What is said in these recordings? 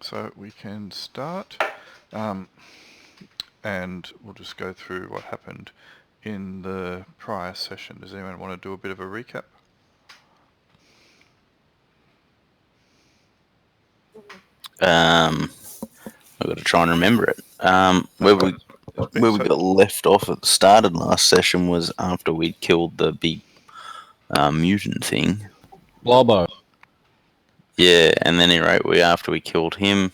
So we can start, and we'll just go through what happened in the prior session. Does anyone want to do a bit of a recap? I've got to try and remember it. Where we got left off at the start of last session was after we'd killed the big mutant thing. Lobo. Yeah, and then after we killed him,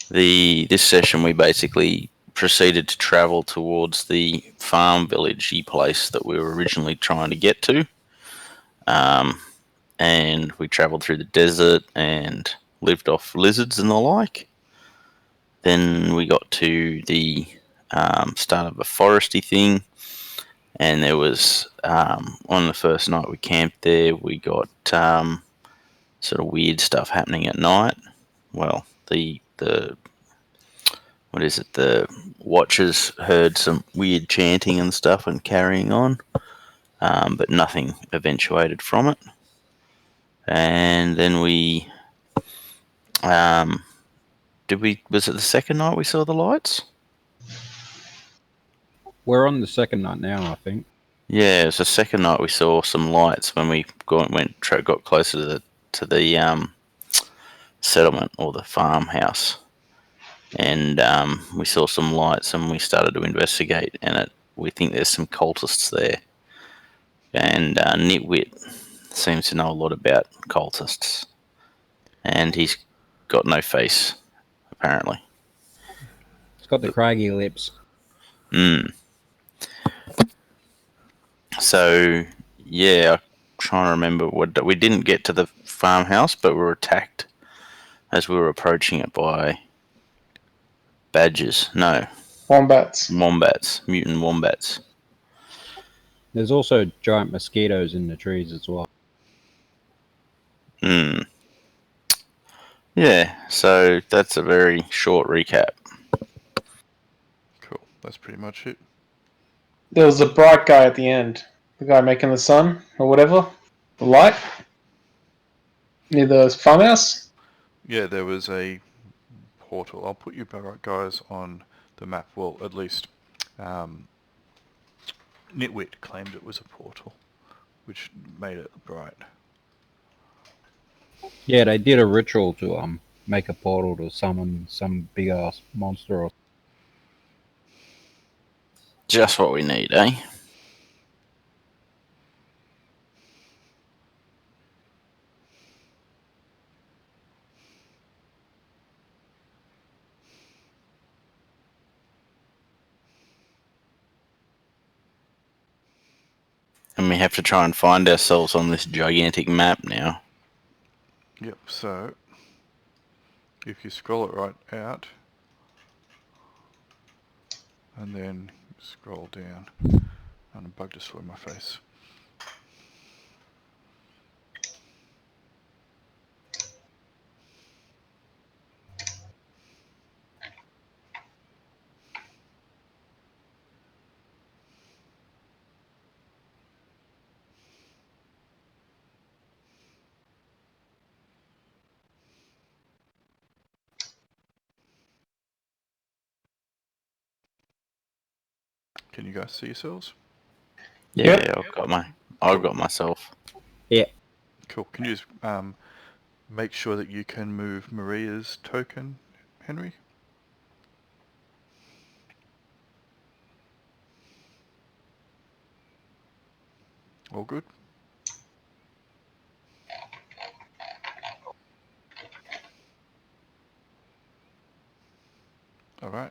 this session we basically proceeded to travel towards the farm villagey place that we were originally trying to get to. And we travelled through the desert and lived off lizards and the like. Then we got to the start of a foresty thing, and there was on the first night we camped there, we got sort of weird stuff happening at night. Well, the what is it? The watchers heard some weird chanting and stuff and carrying on, but nothing eventuated from it. And then we was it the second night we saw the lights? We're on the second night now, I think. Yeah, it was the second night we saw some lights when we got closer to the settlement or the farmhouse, and we saw some lights and we started to investigate. And we think there's some cultists there, and Nitwit seems to know a lot about cultists, and he's got no face apparently. It's got the craggy lips. So, yeah, I'm trying to remember we didn't get to the farmhouse, but we were attacked as we were approaching it by badgers. No. Wombats. Mutant wombats. There's also giant mosquitoes in the trees as well. Yeah, so that's a very short recap. Cool, that's pretty much it. There was a bright guy at the end. The guy making the sun, or whatever. The light. Near the farmhouse? Yeah, there was a portal. I'll put you guys on the map. Well, at least Nitwit claimed it was a portal, which made it bright. Yeah, they did a ritual to make a portal to summon some big ass monster. Or... Just what we need, eh? And we have to try and find ourselves on this gigantic map now. Yep, so if you scroll it right out and then scroll down, and a bug just flew in my face. Can you guys see yourselves? Yeah, Yep. I've got myself. Yeah. Cool. Can you just make sure that you can move Maria's token, Henry? All good? All right.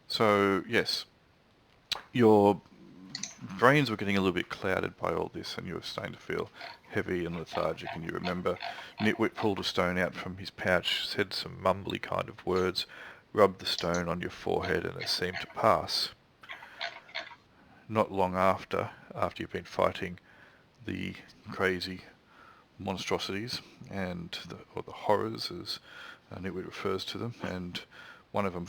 So, yes, your brains were getting a little bit clouded by all this, and you were starting to feel heavy and lethargic, and you remember Nitwit pulled a stone out from his pouch, said some mumbly kind of words, rubbed the stone on your forehead, and it seemed to pass. Not long after you've been fighting the crazy monstrosities and the horrors, as Nitwit refers to them, and one of them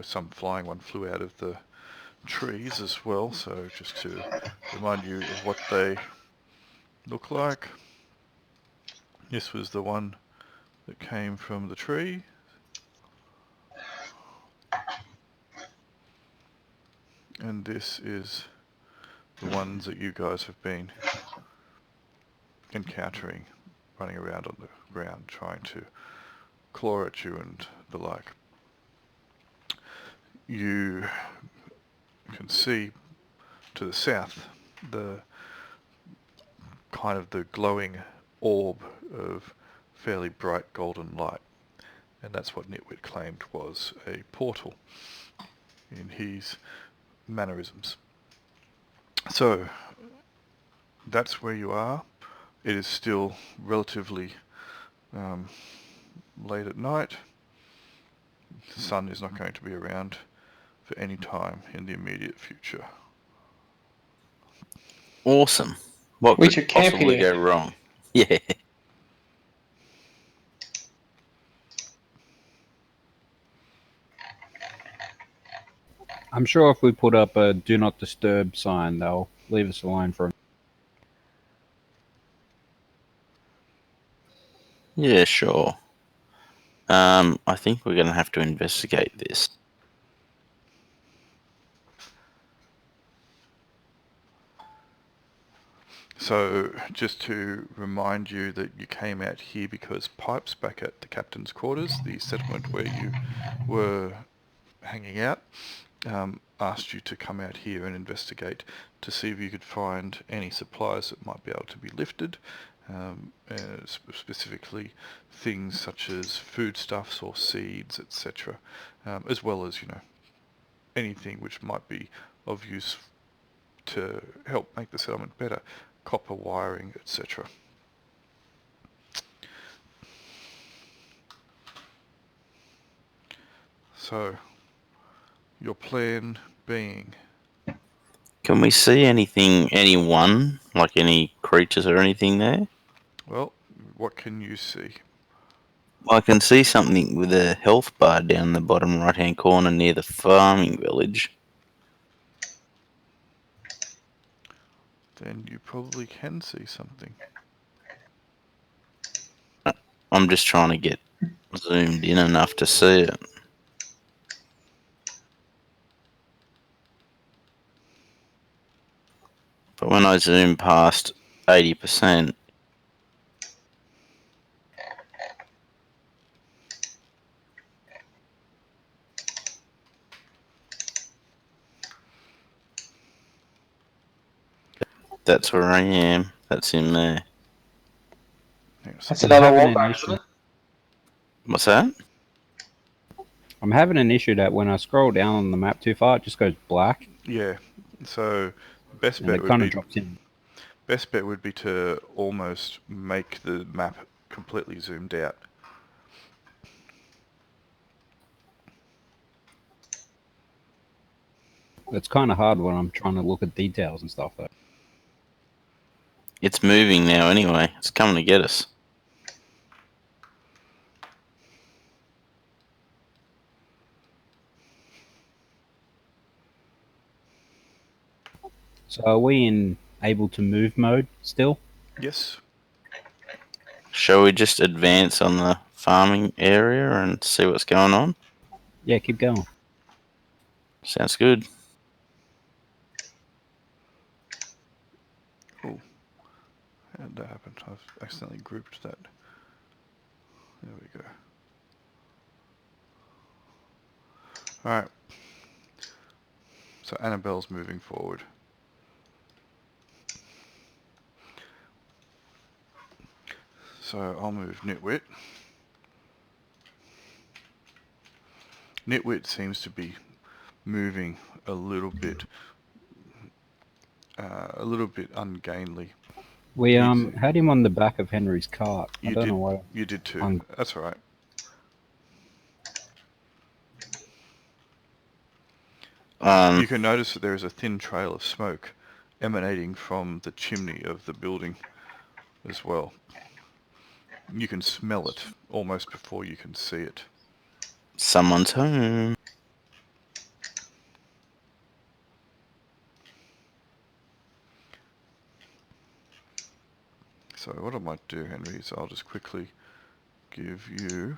some flying one flew out of the trees as well, so just to remind you of what they look like. This was the one that came from the tree. And this is the ones that you guys have been encountering, running around on the ground trying to claw at you and the like. You can see to the south the kind of the glowing orb of fairly bright golden light, and that's what Nitwit claimed was a portal in his mannerisms. So that's where you are. It is still relatively late at night. The sun is not going to be around for any time in the immediate future. Awesome. What We could should camp possibly here. go wrong? Yeah. I'm sure if we put up a "Do Not Disturb" sign, they'll leave us alone for a Yeah, sure. I think we're going to have to investigate this. So just to remind you that you came out here because Pipes back at the captain's quarters, the settlement where you were hanging out, asked you to come out here and investigate to see if you could find any supplies that might be able to be lifted, specifically things such as foodstuffs or seeds, etc., as well as, anything which might be of use to help make the settlement better, copper wiring, etc. So, your plan being... Can we see anyone, like any creatures or anything there? Well, what can you see? I can see something with a health bar down the bottom right-hand corner near the farming village. Then you probably can see something. I'm just trying to get zoomed in enough to see it. But when I zoom past 80%, that's where I am. That's in there. That's I'm another having an wombat, issue. isn't it? What's that? I'm having an issue that when I scroll down on the map too far, it just goes black Yeah, so best and bet it would kind of be drops in. to almost make the map completely zoomed out. It's kind of hard when I'm trying to look at details and stuff, though. It's moving now anyway. It's coming to get us. So are we in able to move mode still? Yes. Shall we just advance on the farming area and see what's going on? Yeah, keep going. Sounds good. Oh, how did that happen? I've accidentally grouped that. There we go. Alright. So Annabelle's moving forward. So I'll move Nitwit. Nitwit seems to be moving a little bit ungainly. We had him on the back of Henry's cart. I don't know why. You did too. That's all right. You can notice that there is a thin trail of smoke emanating from the chimney of the building as well. You can smell it almost before you can see it. Someone's home. So what I might do, Henry, is I'll just quickly give you...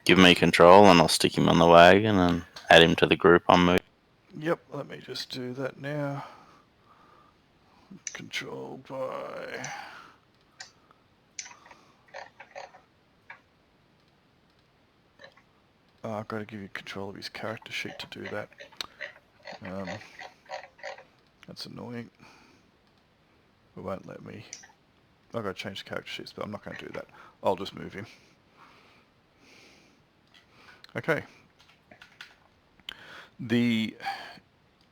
Give me control and I'll stick him on the wagon and add him to the group I'm moving. Yep, let me just do that now. Controlled by... Oh, I've got to give you control of his character sheet to do that. That's annoying. It won't let me. I've got to change the character sheets, but I'm not going to do that. I'll just move him. Okay.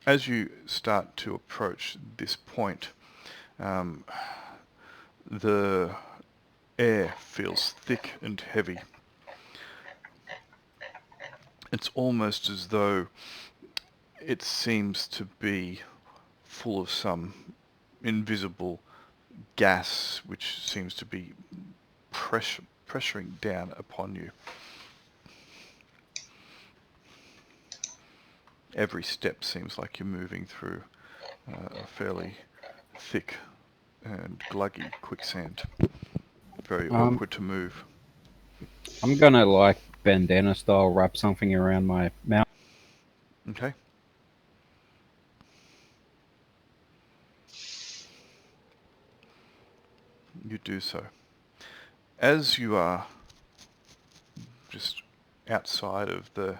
As you start to approach this point, the air feels thick and heavy. It's almost as though it seems to be full of some invisible gas which seems to be pressuring down upon you. Every step seems like you're moving through a fairly thick and gluggy quicksand. Very awkward to move. I'm gonna, like, bandana style wrap something around my mouth. Okay. You do so. As you are just outside of the...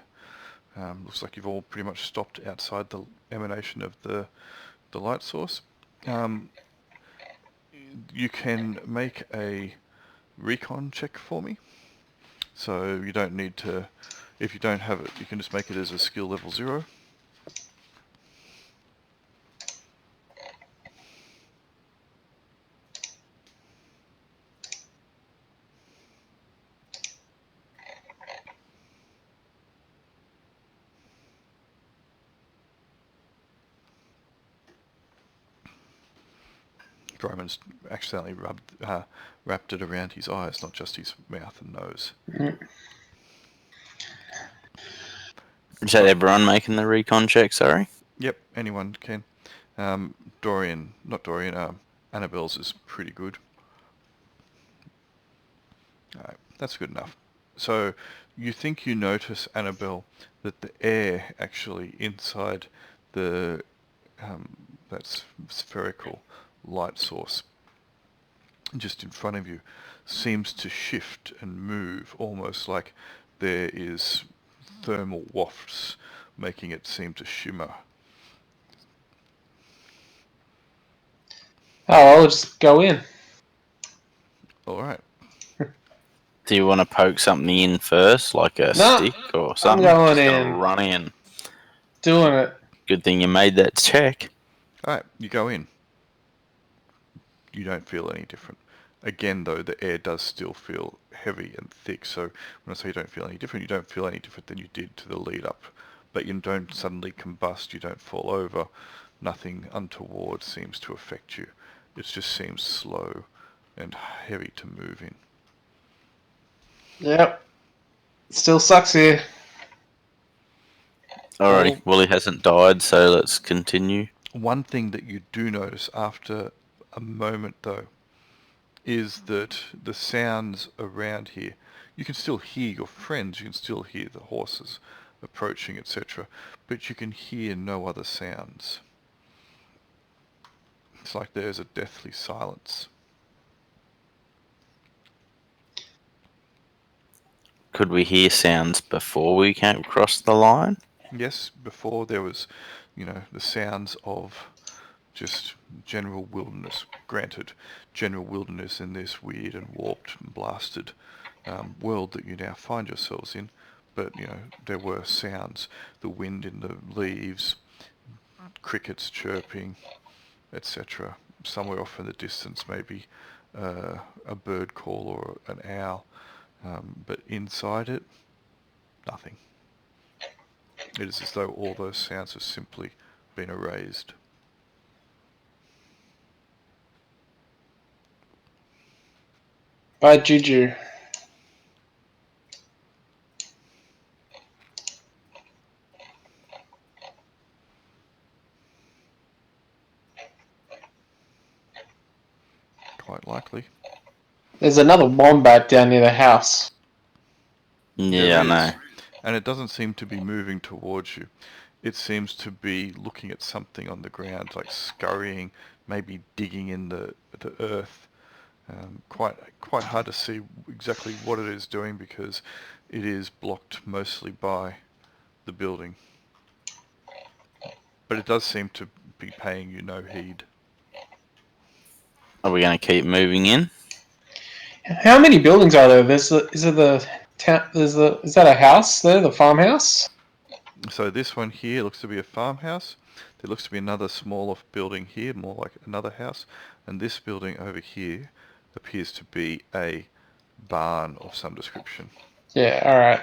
looks like you've all pretty much stopped outside the emanation of the light source. You can make a recon check for me. So you don't need to... If you don't have it, you can just make it as a skill level 0. Roman's accidentally wrapped it around his eyes, not just his mouth and nose. Is that everyone making the recon check, sorry? Yep, anyone can. Annabelle's is pretty good. Alright, that's good enough. So you think you notice, Annabelle, that the air actually inside the that spherical light source just in front of you seems to shift and move, almost like there is thermal wafts making it seem to shimmer. Oh, I'll just go in. Alright. Do you want to poke something in first, like a stick or something? I'm going Just in. gonna run in. Doing it. Good thing you made that check. Alright, you go in. You don't feel any different. Again, though, the air does still feel heavy and thick, so when I say you don't feel any different, you don't feel any different than you did to the lead up. But you don't suddenly combust, you don't fall over, nothing untoward seems to affect you. It just seems slow and heavy to move in. Yep. Still sucks here. Alrighty, well he hasn't died, so let's continue. One thing that you do notice after a moment, though, is that the sounds around here, you can still hear your friends, you can still hear the horses approaching, etc., but you can hear no other sounds. It's like there's a deathly silence. Could we hear sounds before we came across the line? Yes, before there was, the sounds of just general wilderness. Granted, general wilderness in this weird and warped and blasted world that you now find yourselves in. But, there were sounds. The wind in the leaves, crickets chirping, etc. Somewhere off in the distance, maybe a bird call or an owl. But inside it, nothing. It is as though all those sounds have simply been erased. Bye, Juju. Quite likely. There's another wombat down near the house. Yeah, I There know. is. And it doesn't seem to be moving towards you. It seems to be looking at something on the ground, like scurrying, maybe digging in the earth. Quite hard to see exactly what it is doing because it is blocked mostly by the building. But it does seem to be paying you no heed. Are we going to keep moving in? How many buildings are there? Is that a house there? The farmhouse? So this one here looks to be a farmhouse. There looks to be another smaller building here, more like another house. And this building over here appears to be a barn of some description. Yeah. All right.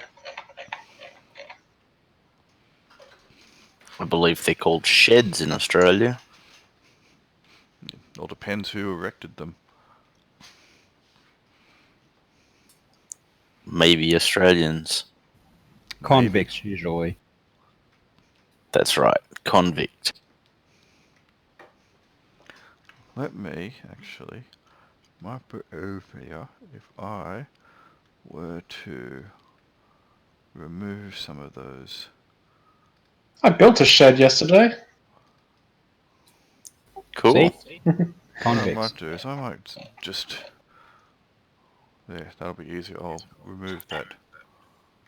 I believe they're called sheds in Australia. It all depends who erected them. Maybe Australians. Convicts, usually. That's right, convict. Let me actually might put over here if I were to remove some of those. I built a shed yesterday. Cool. See? What I Convicts. might do is I might just... There, that'll be easier. I'll remove that.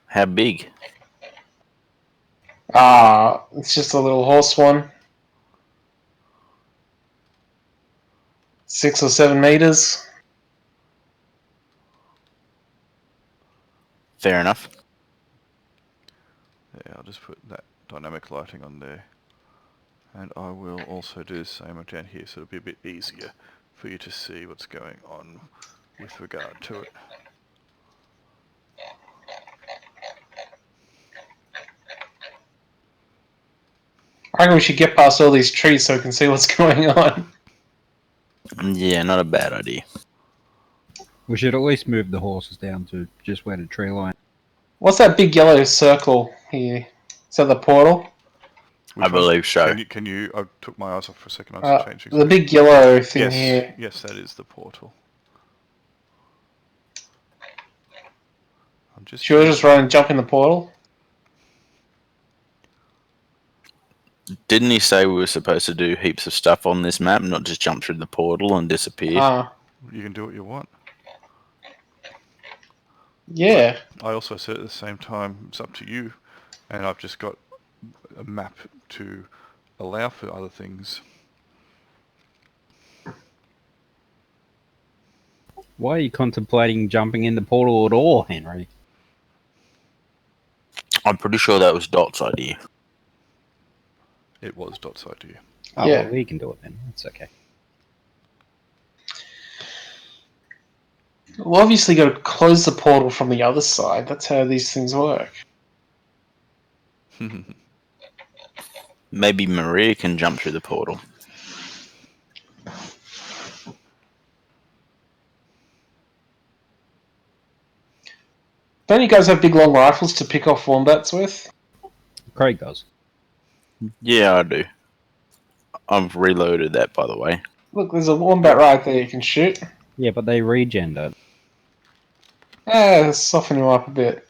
How big? It's just a little horse one. 6 or 7 meters. Fair enough. Yeah, I'll just put that dynamic lighting on there. And I will also do the same down here so it'll be a bit easier for you to see what's going on with regard to it. I reckon we should get past all these trees so we can see what's going on. Yeah, not a bad idea. We should at least move the horses down to just where the tree line. What's that big yellow circle here? Is that the portal? I believe so. Can you? I took my eyes off for a second. I was changing. The big yellow thing Yes, here. yes, that is the portal. I'm just. Should we just run and jump in the portal? Didn't he say we were supposed to do heaps of stuff on this map, not just jump through the portal and disappear? You can do what you want. Yeah. But I also said at the same time, it's up to you, and I've just got a map to allow for other things. Why are you contemplating jumping in the portal at all, Henry? I'm pretty sure that was Dot's idea. It was Dot's idea. Oh, Yeah. well, we can do it then. That's okay. Well, obviously got to close the portal from the other side. That's how these things work. Maybe Maria can jump through the portal. Don't you guys have big long rifles to pick off wombats with? Craig does. Yeah, I do. I've reloaded that, by the way. Look, there's a wombat right there you can shoot. Yeah, but they regen it. Soften him up a bit.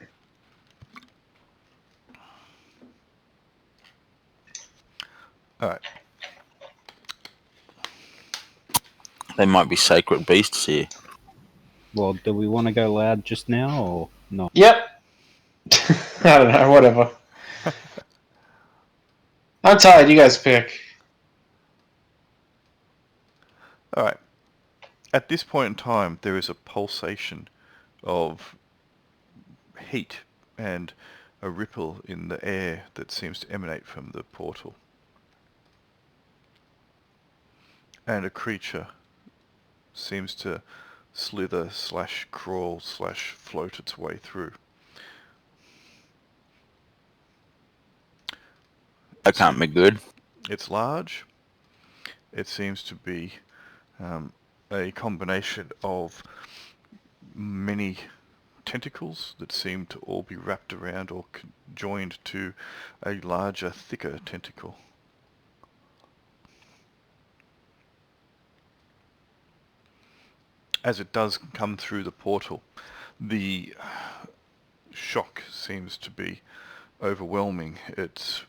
Alright. They might be sacred beasts here. Well, do we want to go loud just now or not? Yep. I don't know, whatever. I'm tired, you guys pick. Alright. At this point in time, there is a pulsation of heat and a ripple in the air that seems to emanate from the portal. And a creature seems to slither / crawl / float its way through. That can't be good. It's large. It seems to be a combination of many tentacles that seem to all be wrapped around or joined to a larger, thicker tentacle. as it does come through the portal, the shock seems to be overwhelming. It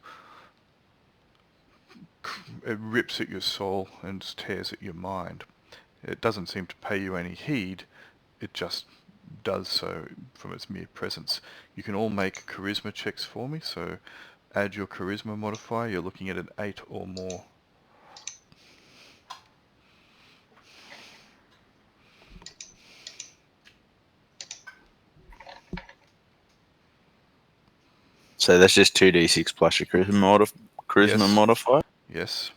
rips at your soul and tears at your mind. It doesn't seem to pay you any heed. It just does so from its mere presence. You can all make charisma checks for me, so add your charisma modifier. You're looking at an 8 or more. So that's just 2d6 plus your charisma Yes. modifier. Yes.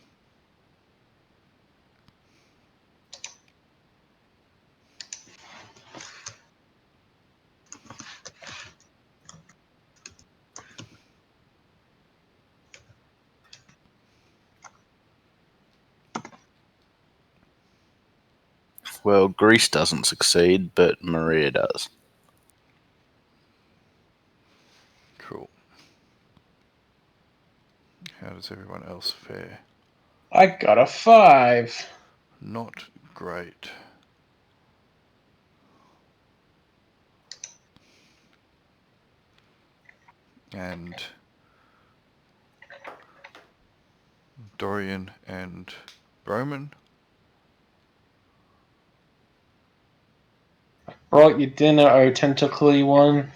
Well, Grease doesn't succeed, but Maria does. Cool. How does everyone else fare? I got a 5. Not great. And Dorian and Broman. Brought you dinner, oh tentacly one.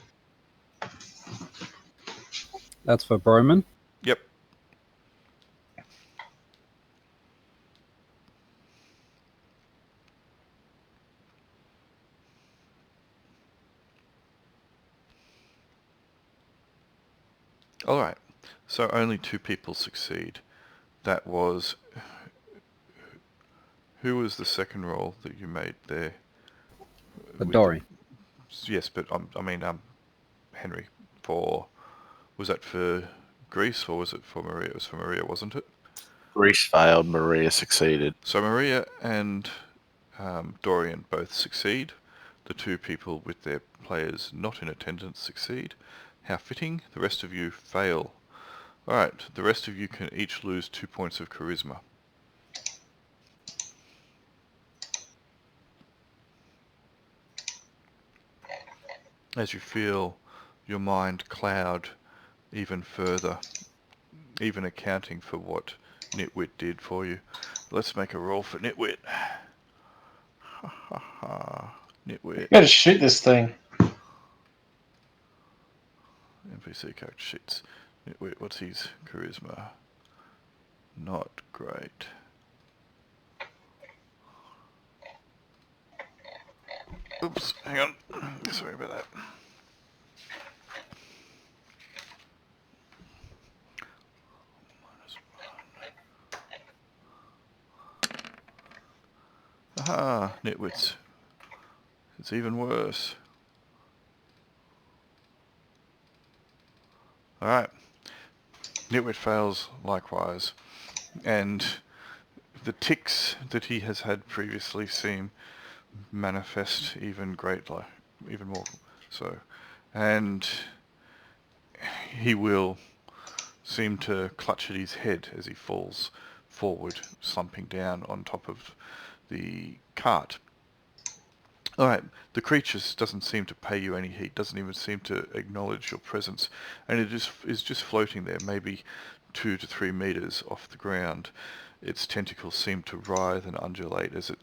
That's for Broman. Yep. Alright, so only 2 people succeed. That was... Who was the second roll that you made there? For With Dory. Yes, but Henry, for... Was that for Greece or was it for Maria? It was for Maria, wasn't it? Grease failed, Maria succeeded. So Maria and Dorian both succeed. The 2 people with their players not in attendance succeed. How fitting. The rest of you fail. Alright, the rest of you can each lose 2 points of charisma. As you feel your mind cloud even further, even accounting for what Nitwit did for you. Let's make a roll for Nitwit. Ha ha ha. Nitwit. You gotta shoot this thing. NPC character sheets. Nitwit, what's his charisma? Not great. Oops, hang on. Sorry about that. Aha, Nitwits. It's even worse. Alright. Nitwit fails likewise. And the tics that he has had previously seem manifest even more so. And he will seem to clutch at his head as he falls forward, slumping down on top of the cart. Alright, the creature doesn't seem to pay you any heed, doesn't even seem to acknowledge your presence, and it is just floating there, maybe 2 to 3 meters off the ground. Its tentacles seem to writhe and undulate as it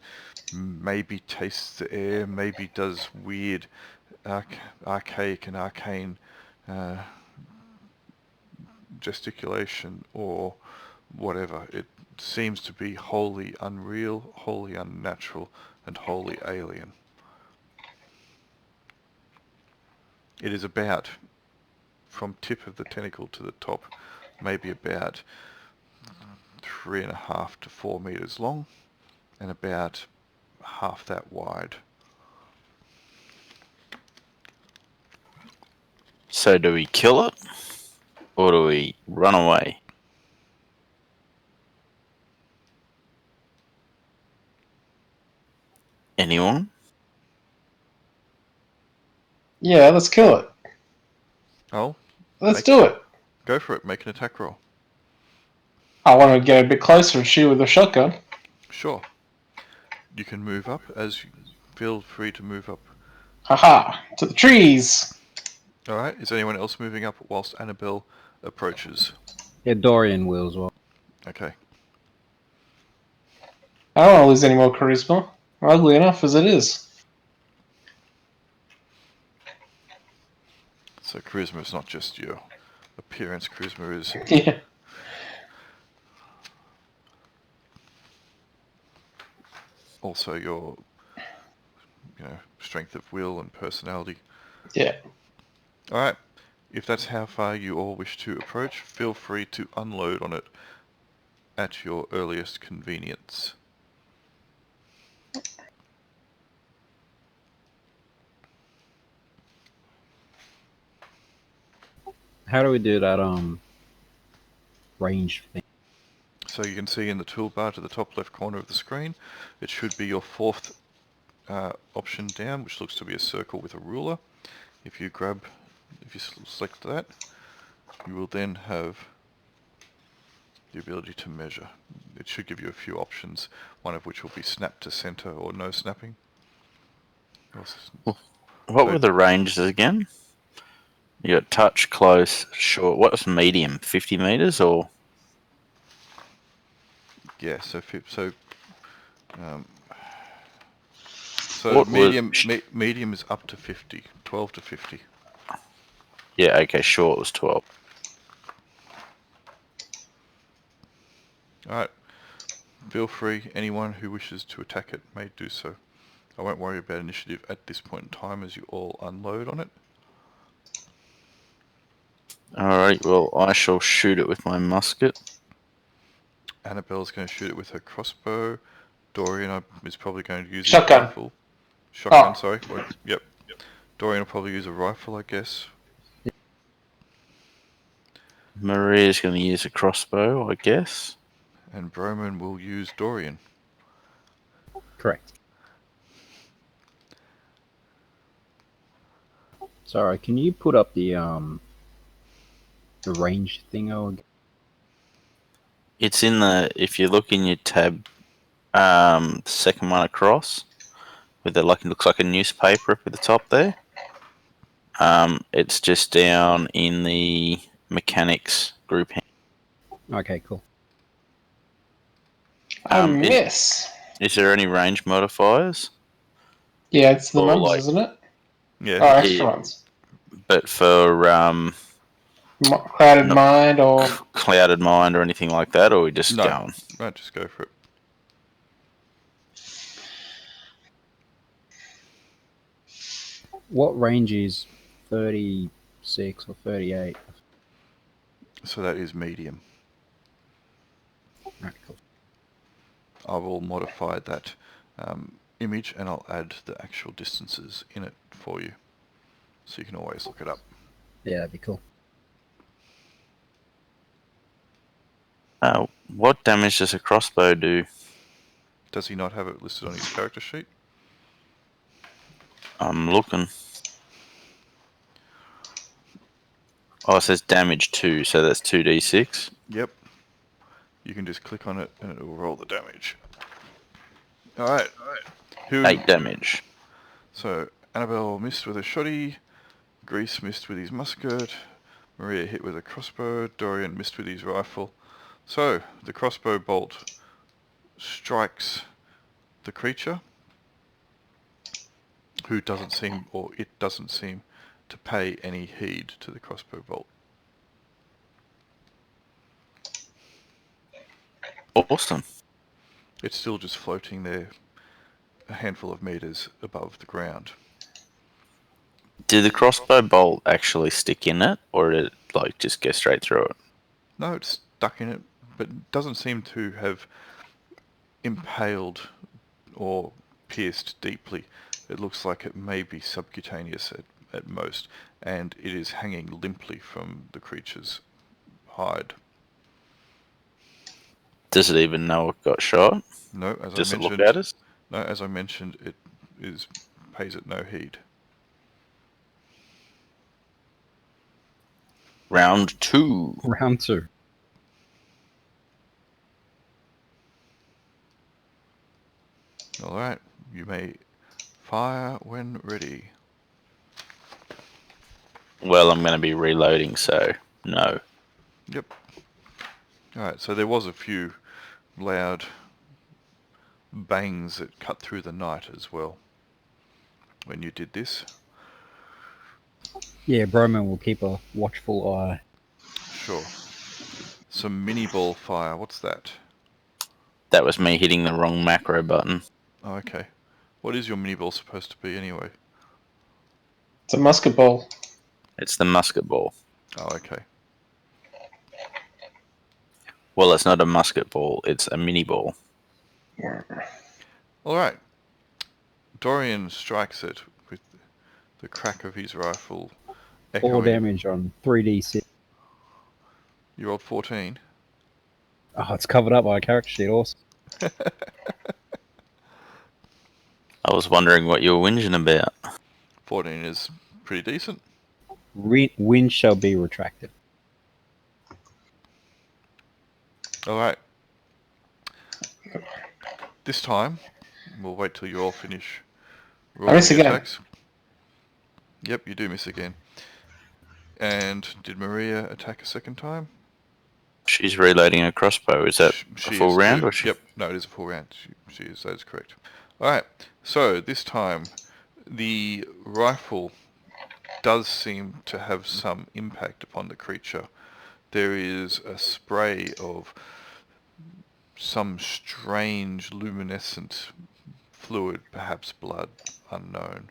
maybe tastes the air, maybe does weird archaic and arcane gesticulation or whatever. It seems to be wholly unreal, wholly unnatural, and wholly alien. It is about, from tip of the tentacle to the top, maybe about 3.5 to 4 meters long, and about half that wide. So do we kill it? Or do we run away? Anyone? Yeah, let's kill it. Oh, Let's do it. go for it. Make an attack roll. I want to get a bit closer and shoot with a shotgun. Sure. You can move up as feel free to move up. Haha! To the trees! Alright, is anyone else moving up whilst Annabelle approaches? Yeah, Dorian will as well. Okay. I don't want to lose any more charisma. We're ugly enough as it is. So charisma is not just your appearance, charisma is Yeah. also your, strength of will and personality. Yeah. Alright, if that's how far you all wish to approach, feel free to unload on it at your earliest convenience. How do we do that range thing? So you can see in the toolbar to the top left corner of the screen, it should be your fourth option down, which looks to be a circle with a ruler. If you select that, you will then have the ability to measure. It should give you a few options, one of which will be snap to center or no snapping. What were the ranges again? You got touch, close, short. What was medium? 50 meters or? Yeah, so What was- medium is up to 50, 12 to 50. Yeah, okay, short was 12. Alright, feel free, anyone who wishes to attack it may do so. I won't worry about initiative at this point in time as you all unload on it. Alright, well, I shall shoot it with my musket. Annabelle's going to shoot it with her crossbow. Dorian is probably going to use Shotgun. his rifle. Shotgun, Oh. sorry. Yep. Dorian will probably use a rifle, I guess. Maria's going to use a crossbow, I guess. And Broman will use Dorian. Correct. Sorry, can you put up the range thing again? It's in the, if you look in your tab, second one across, with it looks like a newspaper up at the top there. It's just down in the mechanics group. Okay, cool. I Um, is- miss. Is there any range modifiers? Yeah, it's the Or numbers, like- isn't it? Yeah. Oh, extra Yeah. ones. But for Crowded No. mind or clouded mind or anything like that, or we just No. going? Right, just go for it. What range is 36 or 38? So that is medium. Right, cool. I will modify that image and I'll add the actual distances in it for you. So you can always look it up. Yeah, that'd be cool. What damage does a crossbow do? Does he not have it listed on his character sheet? I'm looking. Oh, it says damage 2, so that's 2d6. Yep. You can just click on it and it will roll the damage. Alright. 8 damage. So, Annabelle missed with a shotty, Grease missed with his musket, Maria hit with a crossbow, Dorian missed with his rifle. So, the crossbow bolt strikes the creature, who doesn't seem, or it doesn't seem, to pay any heed to the crossbow bolt. Awesome. It's still just floating there a handful of meters above the ground. Did the crossbow bolt actually stick in it, or did it just go straight through it? No, it's stuck in it, but doesn't seem to have impaled or pierced deeply. It looks like it may be subcutaneous at most, and it is hanging limply from the creature's hide. Does it even know it got shot? No, as Does I it mentioned, look at us? no, as I mentioned, it pays it no heed. Round 2. Round 2. All right, you may Fire when ready. Well, I'm going to be reloading, so no. Yep. Alright, so there was a few loud bangs that cut through the night as well when you did this. Yeah, Broman will keep a watchful eye. Sure. Some mini ball fire, what's that? That was me hitting the wrong macro button. Oh, okay. What is your mini ball supposed to be anyway? It's a musket ball. It's the musket ball. Oh, okay. Well, it's not a musket ball, it's a mini ball. Alright. Dorian strikes it with the crack of his rifle 4 echoing. damage on 3d6. You rolled 14. Oh, it's covered up by a character sheet. Awesome. I was wondering what you were whinging about. 14 is pretty decent. Wind shall be retracted. Alright. This time, we'll wait till you all finish rolling miss your again. attacks. Yep, you do miss again. And did Maria attack a second time? She's reloading a crossbow. Is that a full round? Or Yep, no, it is a full round. She is, that is correct. Alright, so this time the rifle does seem to have some impact upon the creature. There is a spray of some strange luminescent fluid, perhaps blood, unknown,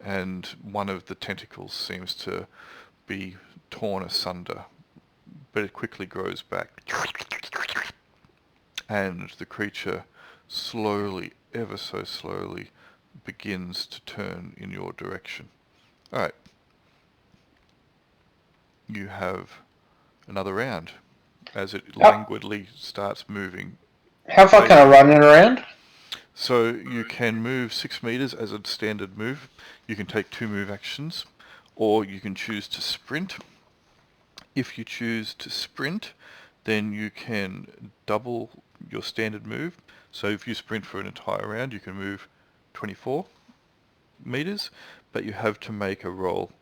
and one of the tentacles seems to be torn asunder, but it quickly grows back, and the creature slowly, ever so slowly, begins to turn in your direction. Alright. You have another round as it languidly starts moving. How far can I run it around? So you can move 6 meters as a standard move. You can take 2 move actions, or you can choose to sprint. If you choose to sprint, then you can double your standard move. So if you sprint for an entire round, you can move 24 meters, but you have to make a roll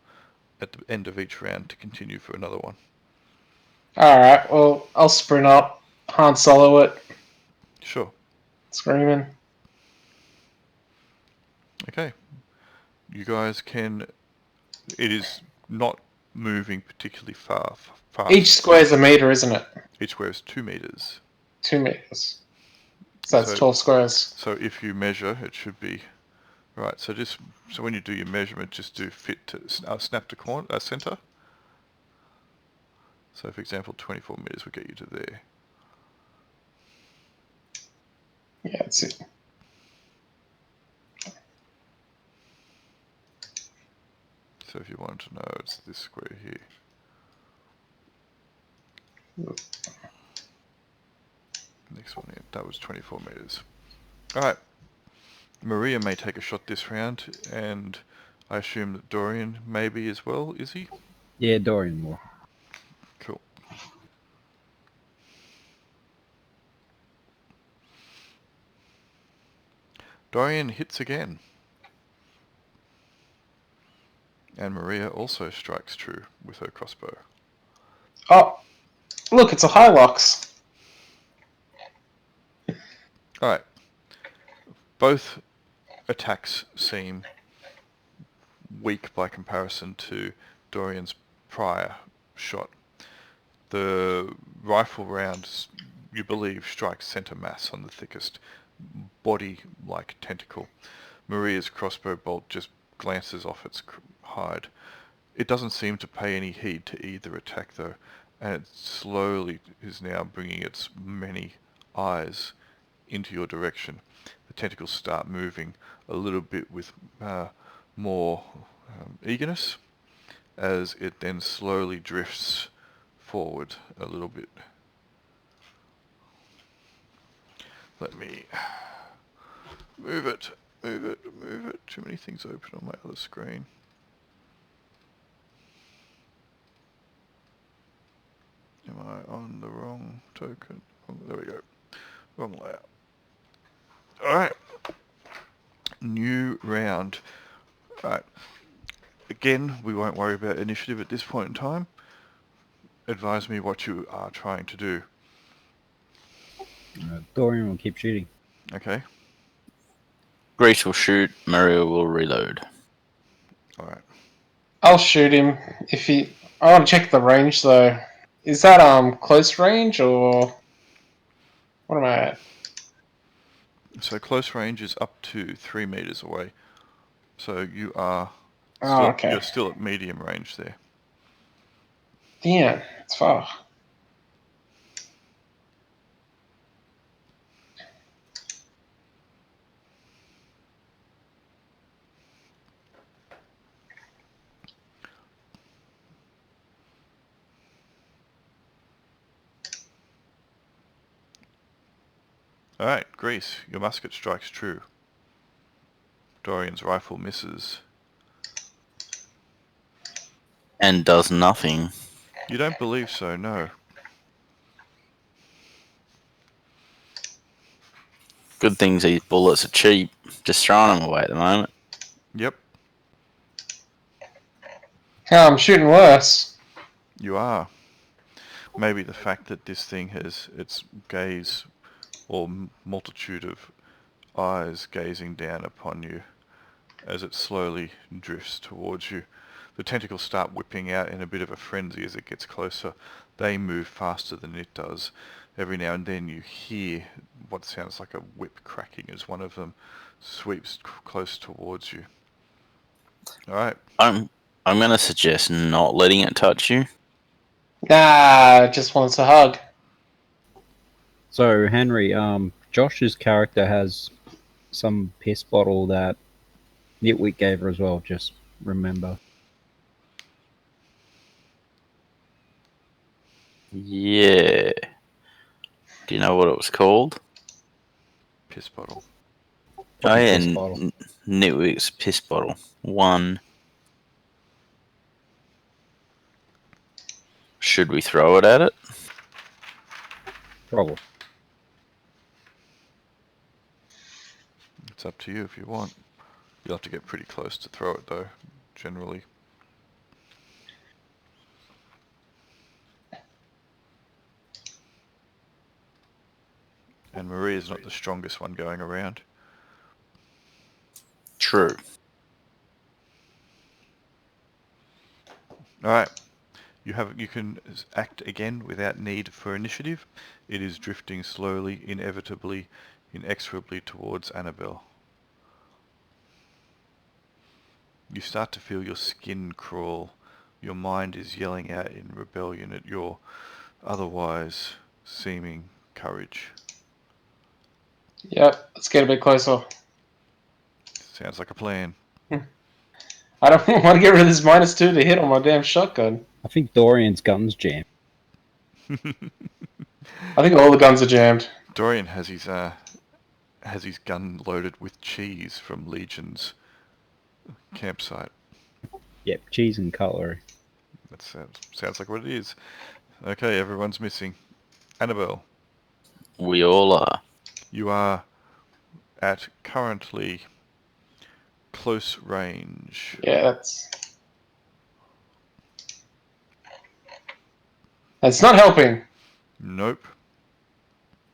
at the end of each round to continue for another one. Alright, well, I'll sprint up, Han Solo it, Sure. screaming. Okay. You guys can... It is not moving particularly fast. Each square's a meter, isn't it? Each square is 2 meters. 2 meters. So that's So- 12 squares. So if you measure, it should be... Right, so when you do your measurement, just do fit to snap to center. So for example, 24 meters will get you to there. Yeah, that's it. So if you wanted to know, it's this square here. Next one, yeah, that was 24 meters. Alright. Maria may take a shot this round, and I assume that Dorian may be as well, is he? Yeah, Dorian will. Cool. Dorian hits again. And Maria also strikes true with her crossbow. Oh, look, it's a Hilux. Alright. Both attacks seem weak by comparison to Dorian's prior shot. The rifle round, you believe, strikes center mass on the thickest body-like tentacle. Maria's crossbow bolt just glances off its hide. It doesn't seem to pay any heed to either attack though, and it slowly is now bringing its many eyes into your direction. The tentacles start moving a little bit with more eagerness, as it then slowly drifts forward a little bit. Let me move it. Too many things open on my other screen. Am I on the wrong token? Oh, there we go. Wrong layout. Alright. New round. Right. Again, we won't worry about initiative at this point in time. Advise me what you are trying to do. Dorian will keep shooting. Okay. Grease will shoot, Mario will reload. Alright. I'll shoot him if he. I want to check the range though. Is that close range or what am I at? So close range is up to 3 meters away. So you are Oh, you're okay. still at medium range there. Damn, it's far. Alright, Grease, your musket strikes true. Dorian's rifle misses. And does nothing. You don't believe so, no. Good things these bullets are cheap. Just throwing them away at the moment. Yep, I'm shooting worse. you are. Maybe the fact that this thing has its gaze or multitude of eyes gazing down upon you as it slowly drifts towards you. The tentacles start whipping out in a bit of a frenzy as it gets closer. They move faster than it does. Every now and then you hear what sounds like a whip cracking as one of them sweeps close towards you. Alright, I'm gonna suggest not letting it touch you. Nah, it just wants a hug. So Henry, Josh's character has some piss bottle that Nitwit gave her as well. Just remember. Yeah. Do you know what it was called? piss bottle. Oh yeah, Piss bottle. Nitwit's piss bottle. 1. Should we throw it at it? Probably. It's up to you if you want. You'll have to get pretty close to throw it though, generally. And Maria's not the strongest one going around. True. Alright, you can act again without need for initiative. It is drifting slowly, inevitably, inexorably towards Annabelle. You start to feel your skin crawl. Your mind is yelling out in rebellion at your otherwise seeming courage. Yep, let's get a bit closer. Sounds like a plan. I don't want to get rid of this -2 to hit on my damn shotgun. I think Dorian's gun's jammed. I think all the guns are jammed. Dorian has his gun loaded with cheese from Legion's campsite. Yep, cheese and cutlery. That sounds like what it is. Okay, everyone's missing. Annabelle, We all are. you are at currently close range. Yeah, that's not helping. Nope.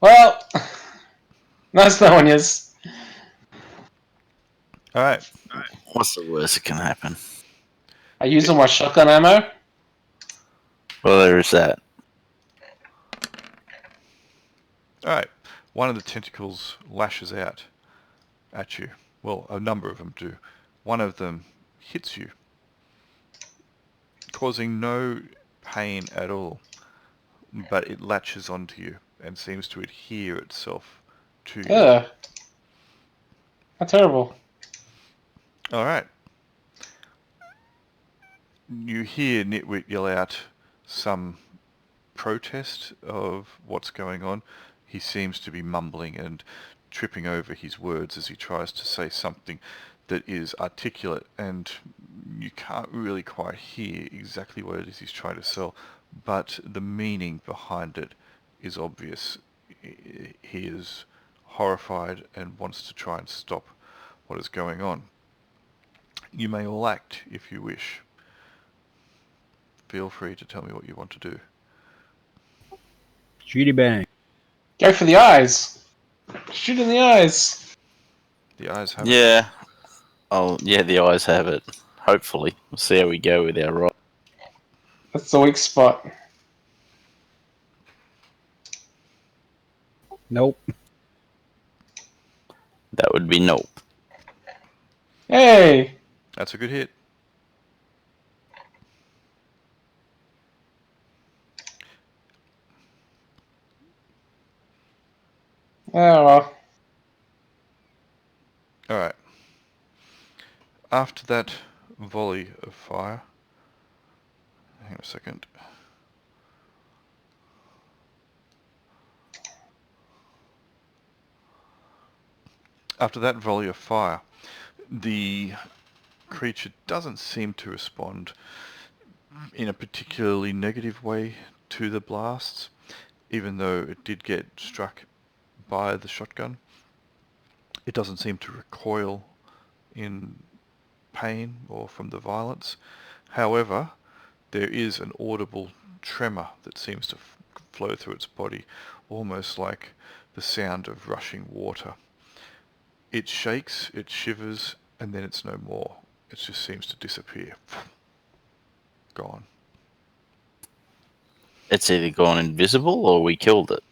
Well, nice knowing yous. Alright, What's the worst that can happen? I use all my shotgun ammo. Well, there's that. alright. One of the tentacles lashes out at you. Well, a number of them do. One of them hits you, causing no pain at all, but it latches onto you and seems to adhere itself to you. Ugh. How terrible. Alright. You hear Nitwit yell out some protest of what's going on. He seems to be mumbling and tripping over his words as he tries to say something that is articulate, and you can't really quite hear exactly what it is he's trying to sell, but the meaning behind it is obvious. He is horrified and wants to try and stop what is going on. You may all act if you wish. Feel free to tell me what you want to do. Shooty bang. Go for the eyes. Shoot in the eyes. The eyes have it. Yeah. Oh, yeah, the eyes have it. Hopefully. We'll see how we go with our roll. That's the weak spot. Nope. That would be nope. Hey! That's a good hit. Oh well. Alright. After that volley of fire... Hang on a second. After that volley of fire, the creature doesn't seem to respond in a particularly negative way to the blasts, even though it did get struck by the shotgun. It doesn't seem to recoil in pain or from the violence. However, there is an audible tremor that seems to flow through its body, almost like the sound of rushing water. It shakes, it shivers, and then it's no more. It just seems to disappear. Gone. It's either gone invisible or we killed it.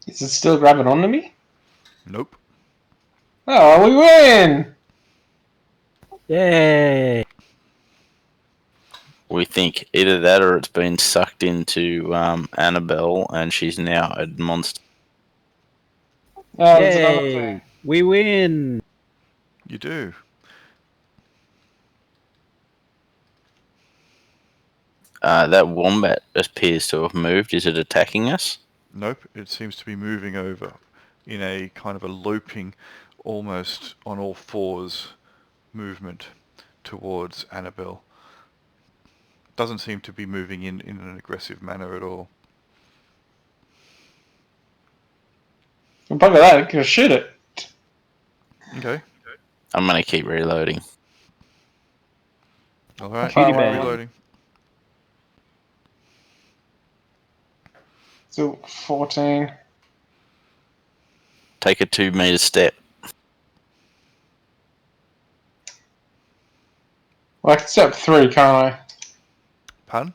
Is it still grabbing onto me? Nope. Oh, we win! Yay! We think either that or it's been sucked into Annabelle and she's now a monster. Oh, there's another Yay! thing. We win! You do. That wombat appears to have moved. Is it attacking us? Nope. It seems to be moving over in a kind of a loping, almost on all fours movement towards Annabelle. Doesn't seem to be moving in an aggressive manner at all. On top of that, I can shoot it. Okay. I'm going to keep reloading. Alright, Cutie keep bang. reloading. So 14. Take a 2-meter step. Well, I can step 3, can't I? Pardon?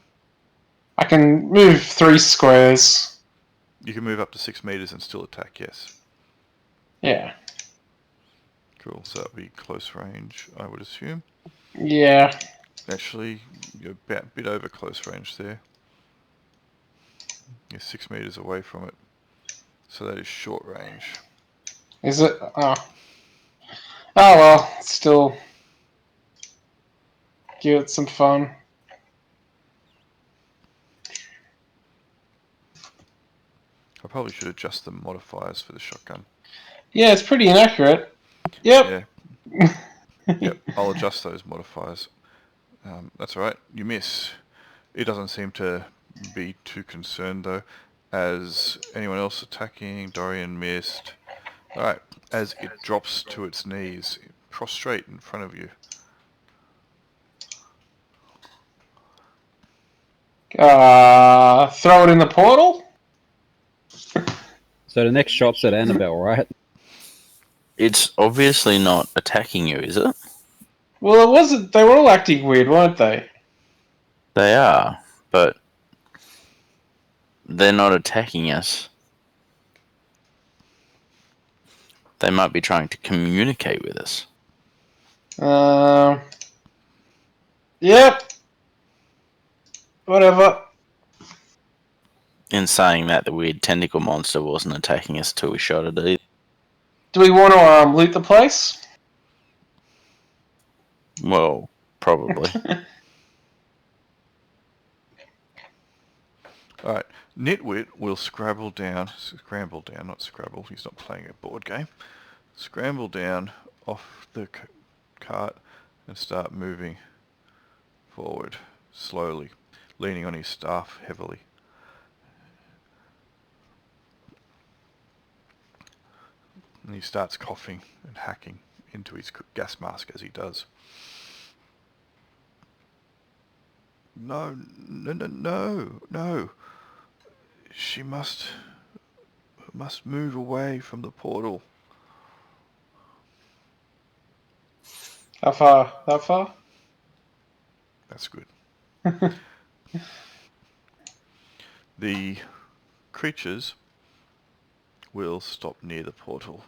I can move 3 squares. You can move up to 6 meters and still attack, yes. Yeah. Cool, so that would be close range, I would assume. Yeah. Actually, you're a bit over close range there. You're 6 meters away from it. So that is short range. Is it? Oh. Oh well, still give it some fun. I probably should adjust the modifiers for the shotgun. Yeah, it's pretty inaccurate. Yep. Yeah. Yep, I'll adjust those modifiers. That's alright, you miss. It doesn't seem to be too concerned though. As anyone else attacking, Dorian missed. Alright, as it drops to its knees, prostrate in front of you. Throw it in the portal? So the next shot's at Annabelle, right? It's obviously not attacking you, is it? Well, it wasn't. They were all acting weird, weren't they? They are, but they're not attacking us. They might be trying to communicate with us. Yep. Whatever. In saying that, the weird tentacle monster wasn't attacking us till we shot it either. Do we want to loot the place? Well, probably. Alright, Nitwit will scramble down, not Scrabble, he's not playing a board game. Scramble down off the cart and start moving forward, slowly, leaning on his staff heavily. And he starts coughing and hacking into his gas mask as he does. No, no, no, no, no. She must move away from the portal. How far? That far? That's good. The creatures will stop near the portal.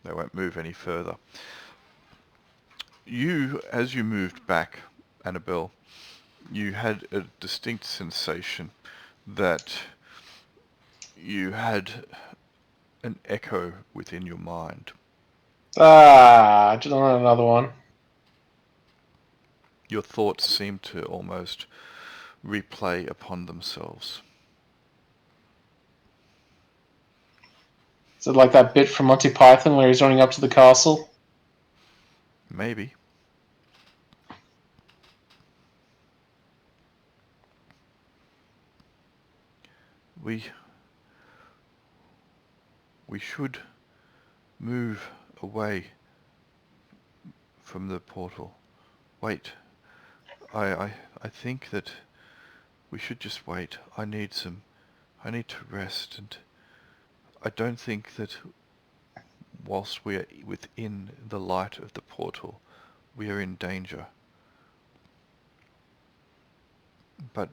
They won't move any further. You, as you moved back, Annabelle, you had a distinct sensation that you had an echo within your mind. Just another one. Your thoughts seemed to almost replay upon themselves. Is it like that bit from Monty Python where he's running up to the castle? Maybe. We should move away from the portal. Wait. I think that we should just wait. I need to rest, and I don't think that whilst we are within the light of the portal, we are in danger. But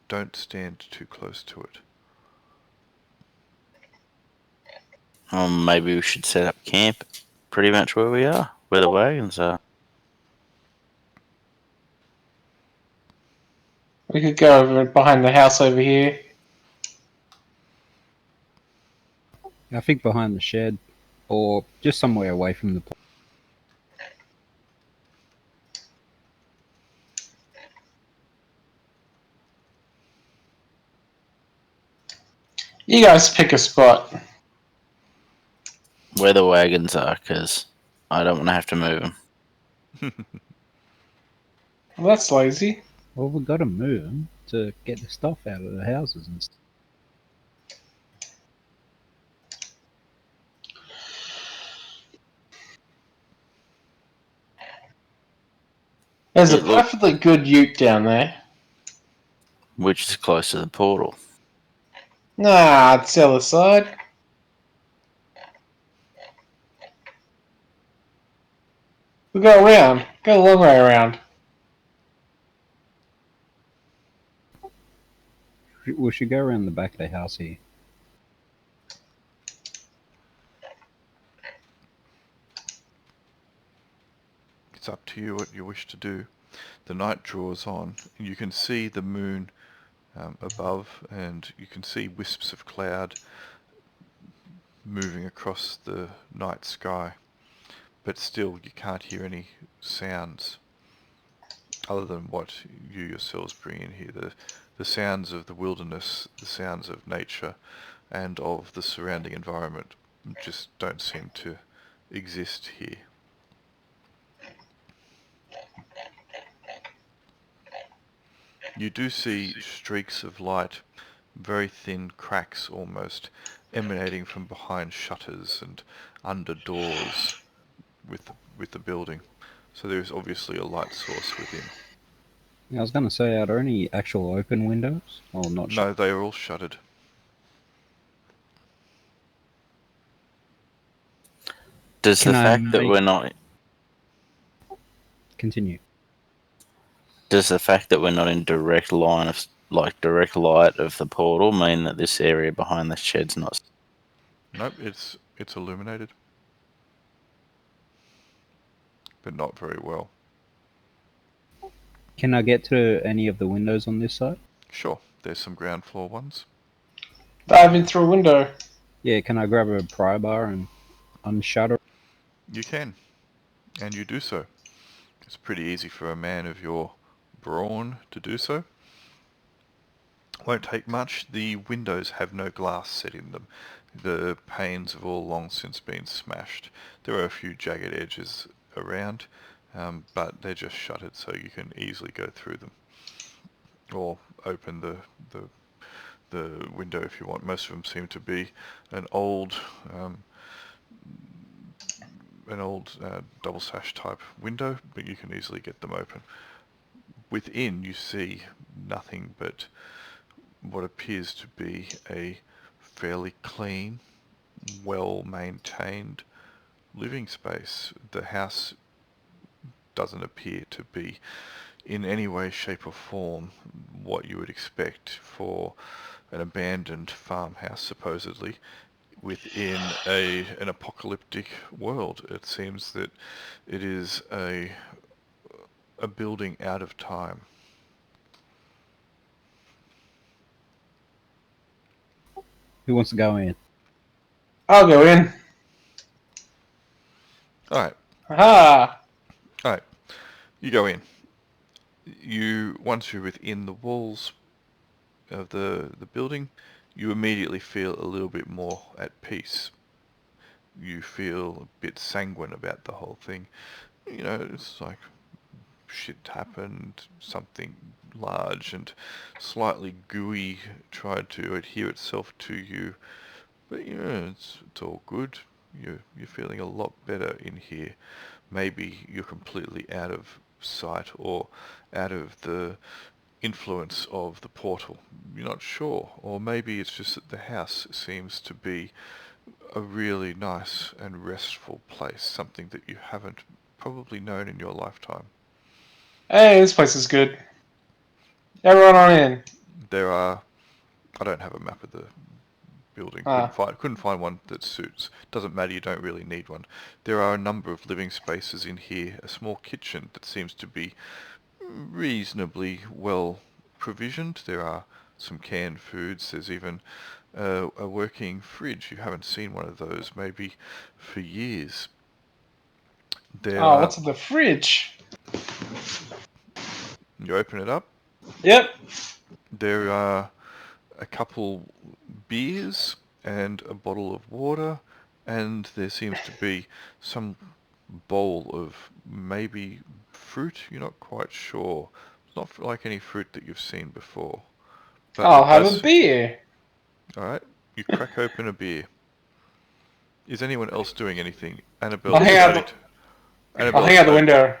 don't stand too close to it. Maybe we should set up camp pretty much where we are, where the wagons are. We could go over behind the house over here. I think behind the shed, or just somewhere away from the. You guys pick a spot. Where the wagons are, because I don't want to have to move them. Well, that's lazy. Well, we've got to move them to get the stuff out of the houses and stuff. There's a Yeah, look. perfectly good ute down there. Which is close to the portal. Nah, it's the other side. We go around. Go the long way around. We should go around the back of the house here. It's up to you what you wish to do. The night draws on. You can see the moon above, and you can see wisps of cloud moving across the night sky. But still, you can't hear any sounds other than what you yourselves bring in here. The sounds of the wilderness, the sounds of nature, and of the surrounding environment just don't seem to exist here. You do see streaks of light, very thin cracks almost, emanating from behind shutters and under doors with the building. So there is obviously a light source within. I was going to say, are there any actual open windows? Well, not No, they are all shuttered. Does the Can I fact that make- we're not Continue. Does the fact that we're not in direct line of direct light of the portal mean that this area behind the shed's not? Nope, it's illuminated, but not very well. Can I get to any of the windows on this side? Sure, there's some ground floor ones. Dive in through a window. Yeah, can I grab a pry bar and unshutter? You can, and you do so. It's pretty easy for a man of your brawn to do so. Won't take much. The windows have no glass set in them. The panes have all long since been smashed. There are a few jagged edges around, but they're just shuttered, so you can easily go through them or open the the window if you want. Most of them seem to be an old double sash type window, but you can easily get them open. Within you see nothing but what appears to be a fairly clean, well maintained living space. The house doesn't appear to be in any way, shape or form what you would expect for an abandoned farmhouse, supposedly, within an apocalyptic world. It seems that it is a building out of time. Who wants to go in? I'll go in. Alright, Aha! you go in. Once you're within the walls of the building, you immediately feel a little bit more at peace. You feel a bit sanguine about the whole thing. You know, it's like shit happened, something large and slightly gooey tried to adhere itself to you. But you know, it's all good. You're feeling a lot better in here. Maybe you're completely out of sight or out of the influence of the portal. You're not sure. Or maybe it's just that the house seems to be a really nice and restful place, something that you haven't probably known in your lifetime. Hey, this place is good. Everyone on in. I don't have a map of the building. Ah. Couldn't find one that suits. Doesn't matter, you don't really need one. There are a number of living spaces in here. A small kitchen that seems to be reasonably well provisioned. There are some canned foods. There's even a working fridge. You haven't seen one of those maybe for years. What's in the fridge? You open it up. Yep. There are a couple beers and a bottle of water, and there seems to be some bowl of maybe fruit. You're not quite sure. It's not like any fruit that you've seen before. But I'll have a beer. Alright, you crack open a beer. Is anyone else doing anything? Annabelle I'll has hang out started. I'll hang out the window.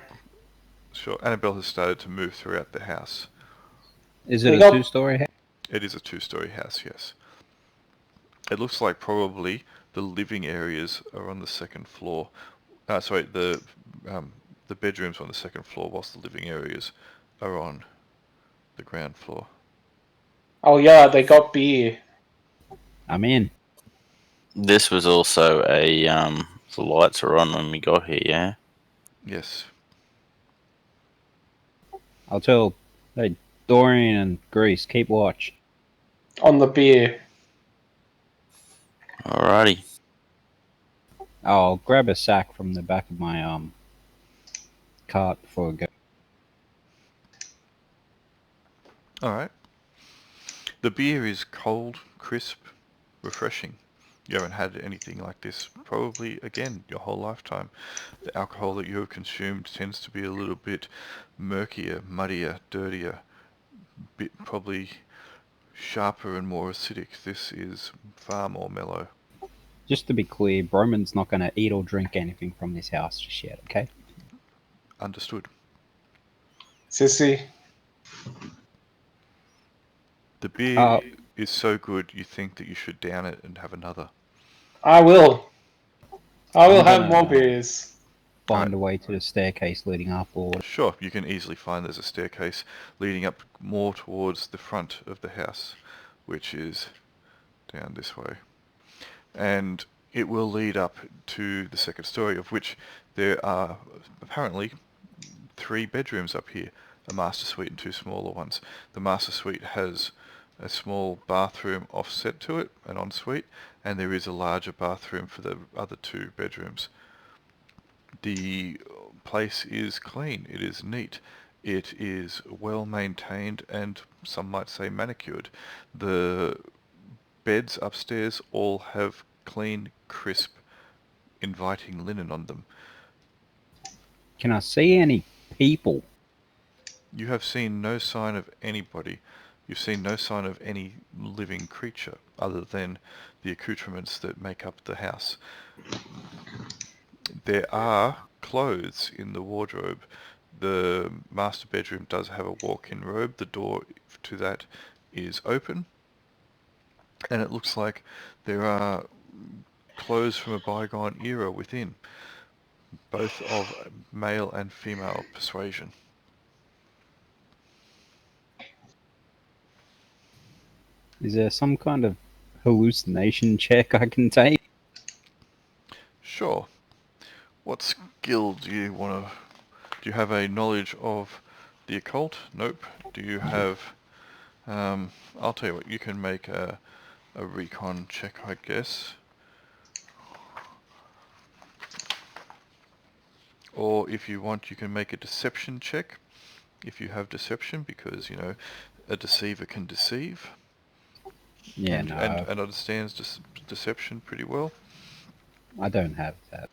Sure, Annabelle has started to move throughout the house. Is it a two-story house? It is a two-story house, yes. It looks like probably the living areas are on the second floor. The bedrooms are on the second floor, whilst the living areas are on the ground floor. Oh yeah, they got beer. I'm in. This was also the lights were on when we got here, yeah? Yes. I'll tell, hey, Dorian and Grease, keep watch. On the beer. Alrighty. I'll grab a sack from the back of my cart before I go. Alright. The beer is cold, crisp, refreshing. You haven't had anything like this probably, again, your whole lifetime. The alcohol that you have consumed tends to be a little bit murkier, muddier, dirtier, bit probably sharper and more acidic. This is far more mellow. Just to be clear, Broman's not going to eat or drink anything from this house just yet, okay? Understood. Sissy. The beer is so good you think that you should down it and have another. I will. I will have gonna, more beers. Find a way to the staircase leading up, or Sure, you can easily find there's a staircase leading up more towards the front of the house, which is down this way. And it will lead up to the second story, of which there are apparently 3 bedrooms up here, a master suite and 2 smaller ones. The master suite has a small bathroom offset to it, an ensuite, and there is a larger bathroom for the other 2 bedrooms. The place is clean, it is neat, it is well maintained and some might say manicured. The beds upstairs all have clean, crisp, inviting linen on them. can I see any people? You have seen no sign of anybody. You've seen no sign of any living creature other than the accoutrements that make up the house. There are clothes in the wardrobe. The master bedroom does have a walk-in robe. The door to that is open, and it looks like there are clothes from a bygone era within, both of male and female persuasion. Is there some kind of hallucination check I can take? Sure. What skill do you want to... Do you have a knowledge of the occult? Nope. Do you have... I'll tell you what, you can make a recon check, I guess. Or if you want, you can make a deception check, if you have deception, because, you know, a deceiver can deceive. Yeah, and, no, and understands deception pretty well. I don't have that.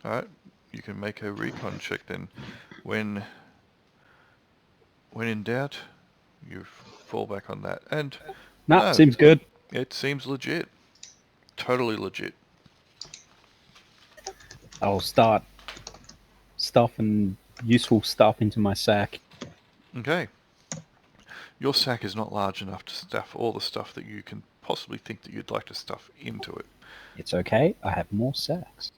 Alright, you can make a recon check then. When in doubt, you fall back on that. And No, no, seems good. it seems legit. Totally legit. I'll start stuffing useful stuff into my sack. Okay. Your sack is not large enough to stuff all the stuff that you can possibly think that you'd like to stuff into it. It's okay, I have more sacks.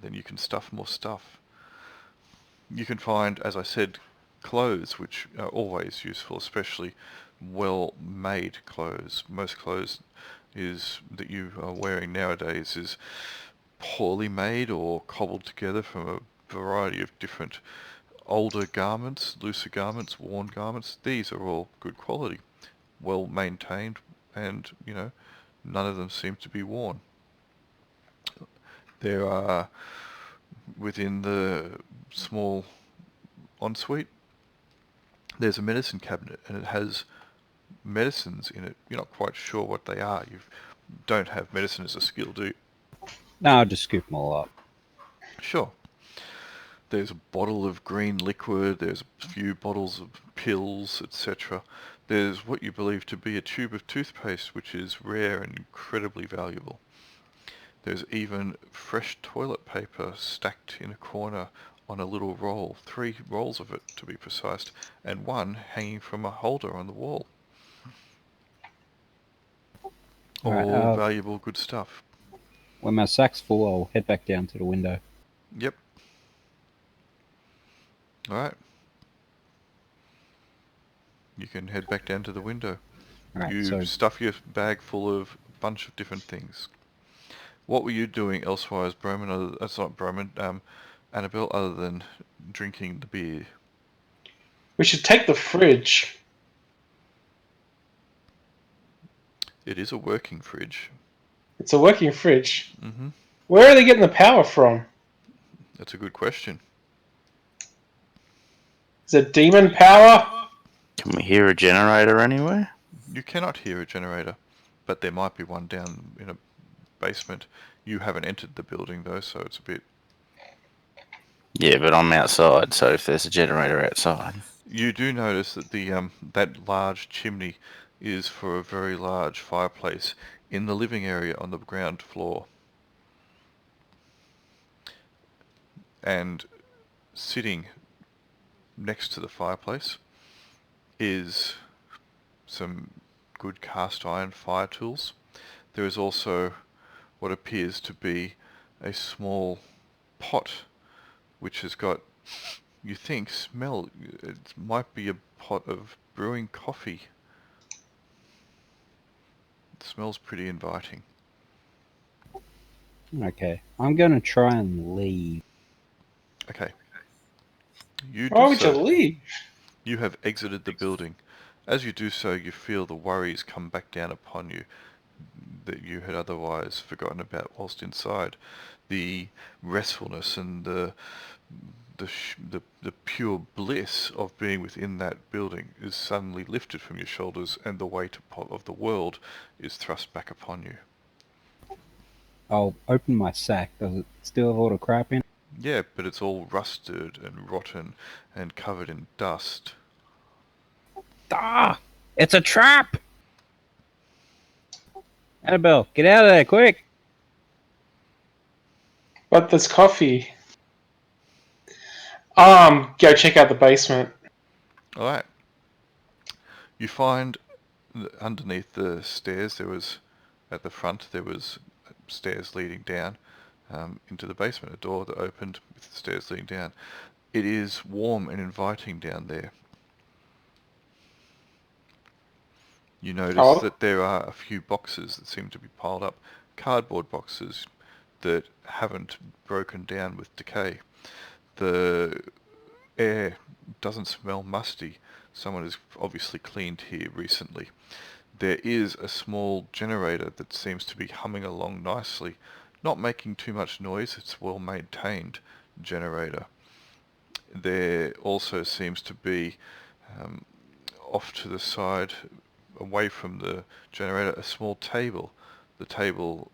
Then you can stuff more stuff. You can find, as I said, clothes, which are always useful, especially well-made clothes. Most clothes that you are wearing nowadays is poorly made or cobbled together from a variety of different older garments, looser garments, worn garments. These are all good quality, well maintained, and, you know, none of them seem to be worn. There are, within the small ensuite, there's a medicine cabinet, and it has medicines in it. You're not quite sure what they are. You don't have medicine as a skill, do you? No, I'll just scoop them all up. Sure. There's a bottle of green liquid, there's a few bottles of pills, etc. There's what you believe to be a tube of toothpaste, which is rare and incredibly valuable. There's even fresh toilet paper stacked in a corner on a little roll, 3 rolls of it to be precise, and one hanging from a holder on the wall. All valuable, good stuff. When my sack's full, I'll head back down to the window. Yep. Alright. You can head back down to the window. Alright, You so stuff your bag full of a bunch of different things. What were you doing elsewise, Broman? That's not Broman. Annabelle, other than drinking the beer. We should take the fridge. It is a working fridge. It's a working fridge. Mm-hmm. Where are they getting the power from? That's a good question. Is it demon power? Can we hear a generator anywhere? You cannot hear a generator, but there might be one down in a basement. You haven't entered the building though, so it's a bit... Yeah, but I'm outside, so if there's a generator outside. You do notice that that large chimney is for a very large fireplace in the living area on the ground floor. And sitting next to the fireplace is some good cast iron fire tools. There is also what appears to be a small pot which has got, you think, smell. It might be a pot of brewing coffee. It smells pretty inviting. okay, I'm gonna try and leave. Okay. You Why do would you so. leave? You have exited the building. As you do so, you feel the worries come back down upon you that you had otherwise forgotten about whilst inside. The restfulness and the pure bliss of being within that building is suddenly lifted from your shoulders, and the weight of the world is thrust back upon you. I'll open my sack. Does it still have all the crap in it? Yeah, but it's all rusted and rotten and covered in dust. Ah! It's a trap! Annabelle, get out of there, quick! But there's coffee. Go check out the basement. All right. You find underneath the stairs at the front there was stairs leading down into the basement, a door that opened with the stairs leading down. It is warm and inviting down there. You notice Oh. that there are a few boxes that seem to be piled up, cardboard boxes that haven't broken down with decay. The air doesn't smell musty. Someone has obviously cleaned here recently. There is a small generator that seems to be humming along nicely, not making too much noise. It's a well-maintained generator. There also seems to be off to the side, away from the generator, a small table. The table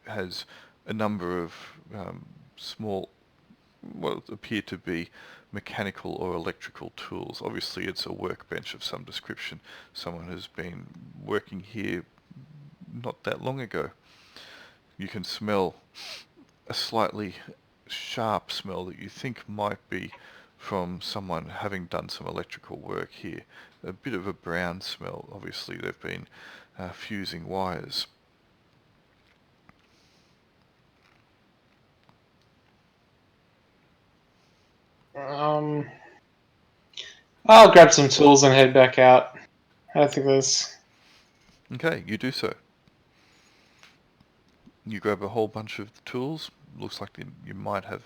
has a number of small, what appear to be mechanical or electrical tools. Obviously it's a workbench of some description. Someone has been working here not that long ago. You can smell a slightly sharp smell that you think might be from someone having done some electrical work here. A bit of a brown smell. Obviously they've been fusing wires. I'll grab some tools and head back out. I think there's... Okay, you do so. You grab a whole bunch of the tools. Looks like you might have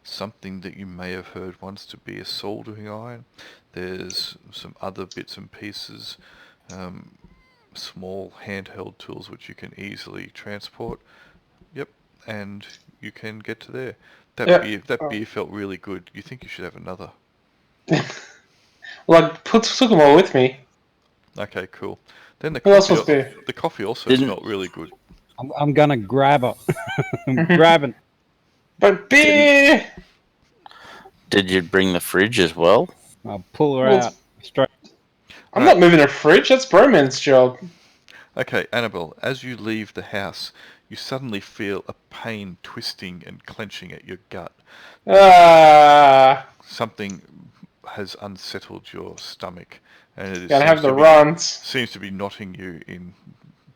something that you may have heard once to be a soldering iron. There's some other bits and pieces, small handheld tools which you can easily transport. Yep, and you can get to there. That beer felt really good. You think you should have another. Well, I took them all with me. Okay, cool. Then the Who else was there? the coffee also Didn't- smelled really good. I'm gonna grab her. I'm grabbing. But beer! Did you bring the fridge as well? I'll pull her Well, out straight. I'm not moving a fridge. That's Broman's job. Okay, Annabelle, as you leave the house, you suddenly feel a pain twisting and clenching at your gut. Something has unsettled your stomach, and it Gotta have the runs. seems to be knotting you in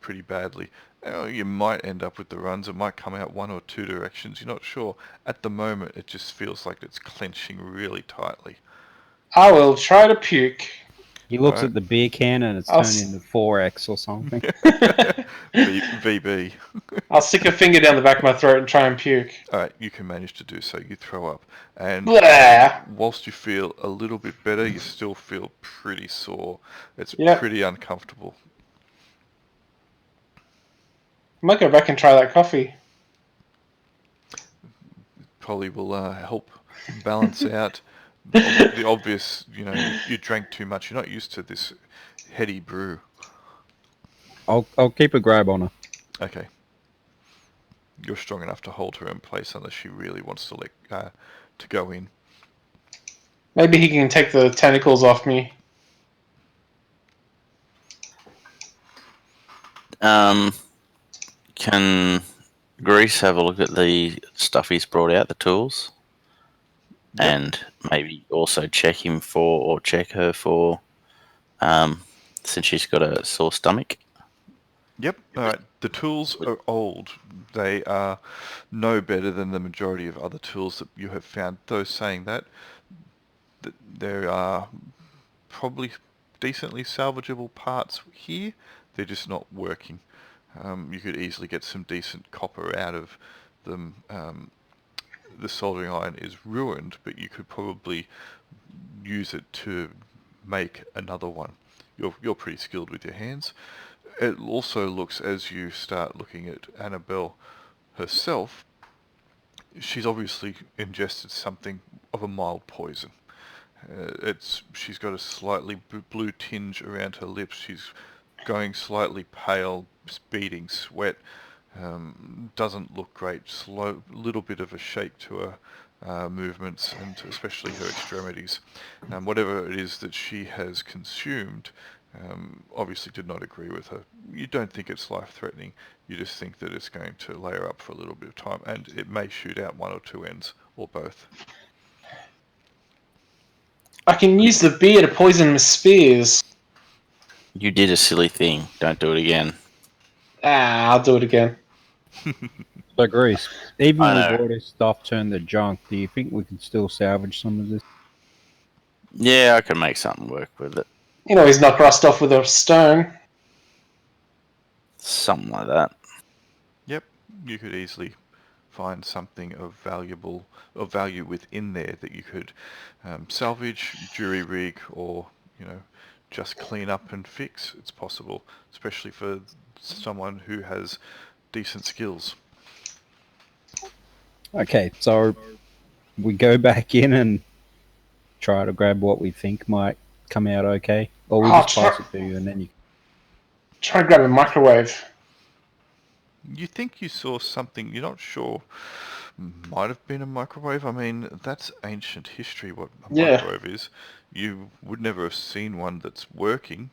pretty badly. You might end up with the runs. It might come out one or two directions. You're not sure. At the moment, it just feels like it's clenching really tightly. I will try to puke. He looks Alright. at the beer can and it's I'll turned into 4X or something. VB. I'll stick a finger down the back of my throat and try and puke. Alright, you can manage to do so. You throw up. And Blah. whilst you feel a little bit better, you still feel pretty sore. It's Yep. pretty uncomfortable. I might go back and try that coffee. Probably will help balance out the obvious, you drank too much. You're not used to this heady brew. I'll keep a grab on her. Okay. You're strong enough to hold her in place unless she really wants to to go in. Maybe he can take the tentacles off me. Can Grease have a look at the stuff he's brought out, the tools? Yep. And maybe also check her for, since she's got a sore stomach? Yep. All right. The tools are old. They are no better than the majority of other tools that you have found. Though saying that there are probably decently salvageable parts here. They're just not working. You could easily get some decent copper out of them. The soldering iron is ruined, but you could probably use it to make another one. You're pretty skilled with your hands. It also looks, as you start looking at Annabelle herself, she's obviously ingested something of a mild poison. She's got a slightly blue tinge around her lips. She's going slightly pale, beading sweat. Doesn't look great. Slow, little bit of a shake to her movements, and especially her extremities. Whatever it is that she has consumed, obviously did not agree with her. You don't think it's life-threatening. You just think that it's going to lay her up for a little bit of time, and it may shoot out one or two ends, or both. I can use the beer to poison my spears. You did a silly thing. Don't do it again. I'll do it again. So, Grease, even I with know. all this stuff turned to junk, do you think we can still salvage some of this? Yeah, I can make something work with it. You know he's not rust off with a stone. Something like that. Yep, you could easily find something of value within there that you could salvage, jury rig, or just clean up and fix. It's possible, especially for someone who has decent skills. Okay, so we go back in and try to grab what we think might come out okay, or we just pass it to you and then you. Try to grab a microwave. You think you saw something, you're not sure, might have been a microwave. I mean, that's ancient history, what a microwave is. You would never have seen one that's working.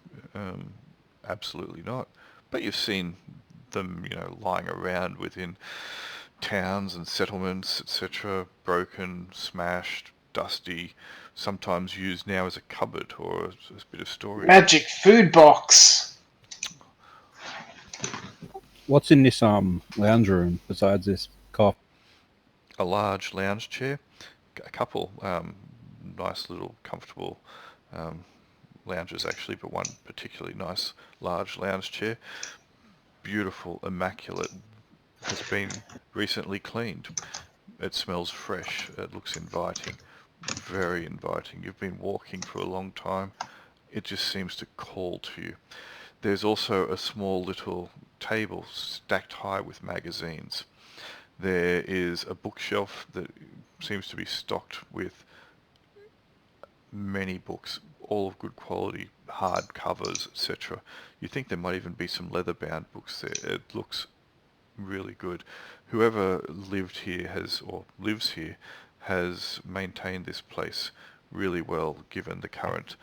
Absolutely not. But you've seen them, lying around within towns and settlements, etc., broken, smashed, dusty, sometimes used now as a cupboard or a bit of storage. Magic food box. What's in this lounge room besides this coffee? A large lounge chair, a couple nice little comfortable lounges actually, but one particularly nice large lounge chair. Beautiful, immaculate, has been recently cleaned. It smells fresh, it looks inviting, very inviting. You've been walking for a long time, it just seems to call to you. There's also a small little table stacked high with magazines. There is a bookshelf that seems to be stocked with many books, all of good quality, hard covers, etc. You think there might even be some leather-bound books there. It looks really good. Whoever lived here or lives here has maintained this place really well, given the current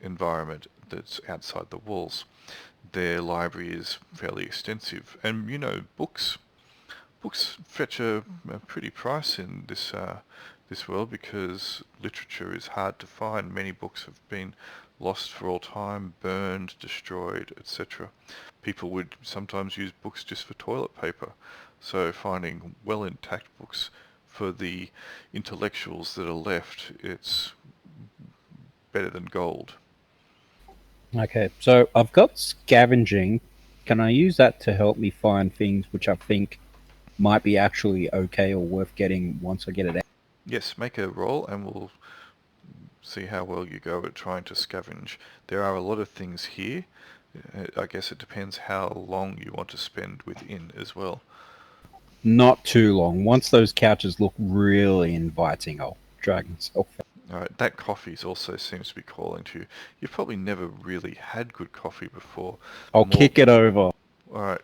environment that's outside the walls. Their library is fairly extensive, and books fetch a pretty price in this world, because literature is hard to find. Many books have been lost for all time, burned, destroyed, etc. People would sometimes use books just for toilet paper, so finding well intact books for the intellectuals that are left, it's better than gold. Okay, so I've got scavenging. Can I use that to help me find things which I think might be actually okay or worth getting once I get it out? Yes, make a roll and we'll see how well you go at trying to scavenge. There are a lot of things here. I guess it depends how long you want to spend within as well. Not too long. Once those couches look really inviting, I'll drag myself out. Alright, that coffee also seems to be calling to you. You've probably never really had good coffee before. I'll kick it over. Alright,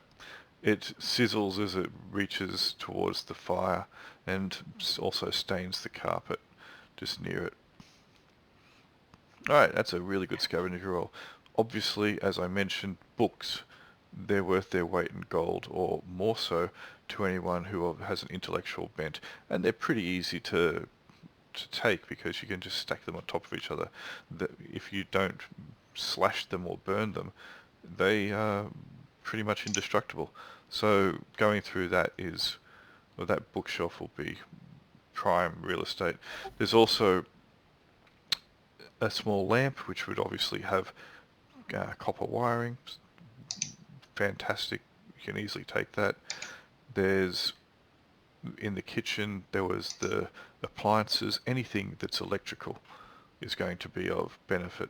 it sizzles as it reaches towards the fire and also stains the carpet just near it. Alright, that's a really good scavenger roll. Obviously, as I mentioned, books, they're worth their weight in gold, or more so to anyone who has an intellectual bent, and they're pretty easy to take because you can just stack them on top of each other. If you don't slash them or burn them, they are pretty much indestructible. So going through that that bookshelf will be prime real estate. There's also a small lamp which would obviously have copper wiring. Fantastic, you can easily take that. There's in the kitchen, there was the appliances. Anything that's electrical is going to be of benefit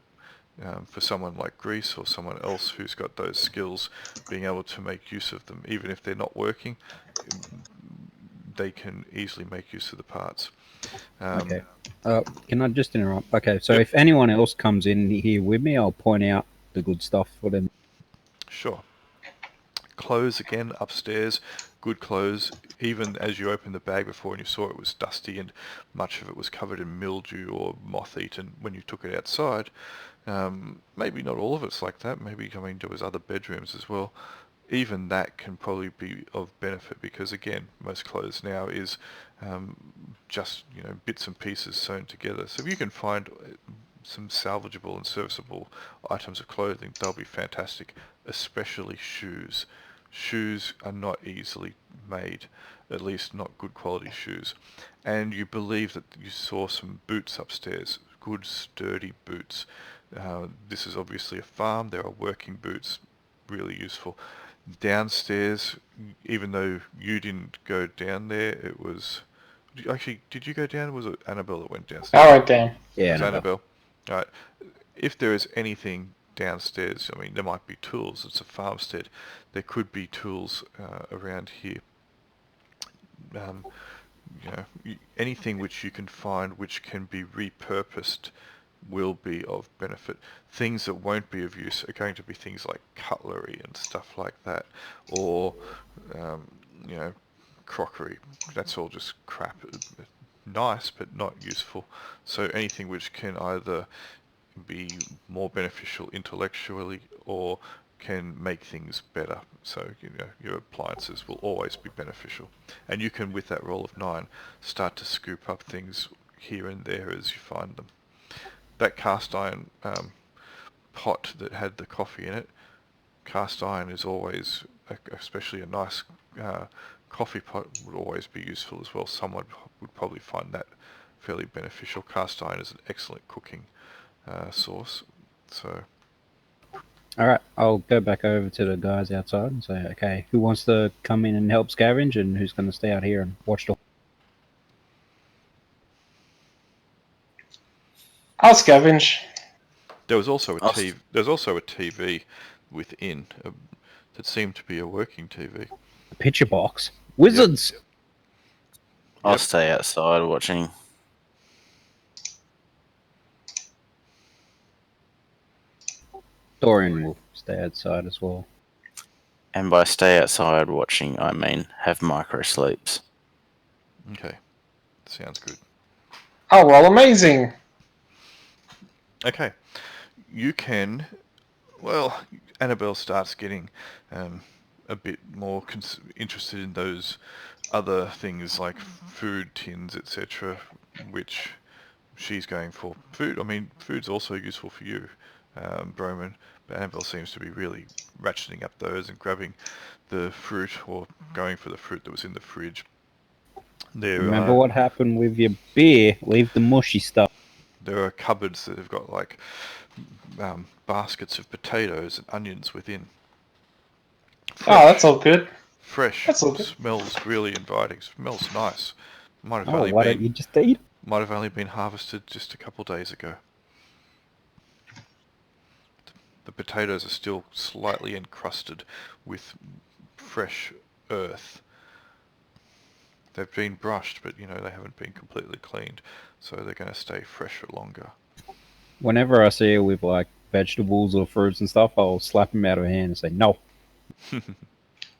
for someone like Grease or someone else who's got those skills. Being able to make use of them, even if they're not working, they can easily make use of the parts. Okay. Can I just interrupt? Okay, so if anyone else comes in here with me, I'll point out the good stuff for them. Sure. clothes again upstairs, good clothes. Even as you opened the bag before and you saw it was dusty and much of it was covered in mildew or moth-eaten when you took it outside. Maybe not all of it's like that. Maybe, I mean, there was other bedrooms as well. Even that can probably be of benefit because, again, most clothes now is just, bits and pieces sewn together. So if you can find some salvageable and serviceable items of clothing, they'll be fantastic, especially shoes. Shoes are not easily made, at least not good quality shoes. And you believe that you saw some boots upstairs, good sturdy boots. This is obviously a farm. There are working boots, really useful. Downstairs, even though you didn't go down there, it was... Actually, did you go down? Was it Annabelle that went downstairs? I went down. Yeah, It was Annabelle. Annabelle. All right. If there is anything downstairs, I mean, there might be tools. It's a farmstead. There could be tools around here. Anything which you can find which can be repurposed will be of benefit. Things that won't be of use are going to be things like cutlery and stuff like that, or crockery. That's all just crap. Nice, but not useful. So anything which can either be more beneficial intellectually or can make things better. So, your appliances will always be beneficial. And you can, with that roll of 9, start to scoop up things here and there as you find them. That cast iron pot that had the coffee in it, cast iron is always, especially a nice coffee pot, would always be useful as well. Someone would probably find that fairly beneficial. Cast iron is an excellent cooking source. So, All right, I'll go back over to the guys outside and say, okay, who wants to come in and help scavenge, and who's going to stay out here and watch the... I'll scavenge. there was also a I'll TV. There's also a TV within that seemed to be a working TV. picture box? Wizards! I'll Yep. stay outside watching. Dorian will stay outside as well. And by stay outside watching, I mean have micro sleeps. Okay, sounds good. Oh, well, amazing. Okay, you can... Well, Annabelle starts getting a bit more interested in those other things like food tins, etc., which she's going for. Food, I mean, food's also useful for you, Broman, but Annabelle seems to be really ratcheting up those and grabbing the fruit or going for the fruit that was in the fridge. Remember what happened with your beer? Leave the mushy stuff. There are cupboards that have got like baskets of potatoes and onions within. Fresh, Oh, that's all good. fresh. That's all good. Smells really inviting. Smells nice. Might have Oh, only why been don't you just eat? might have only been harvested just a couple days ago. The potatoes are still slightly encrusted with fresh earth. They've been brushed, but they haven't been completely cleaned, so they're going to stay fresh for longer. Whenever I see her with like vegetables or fruits and stuff, I'll slap him out of her hand and say, no.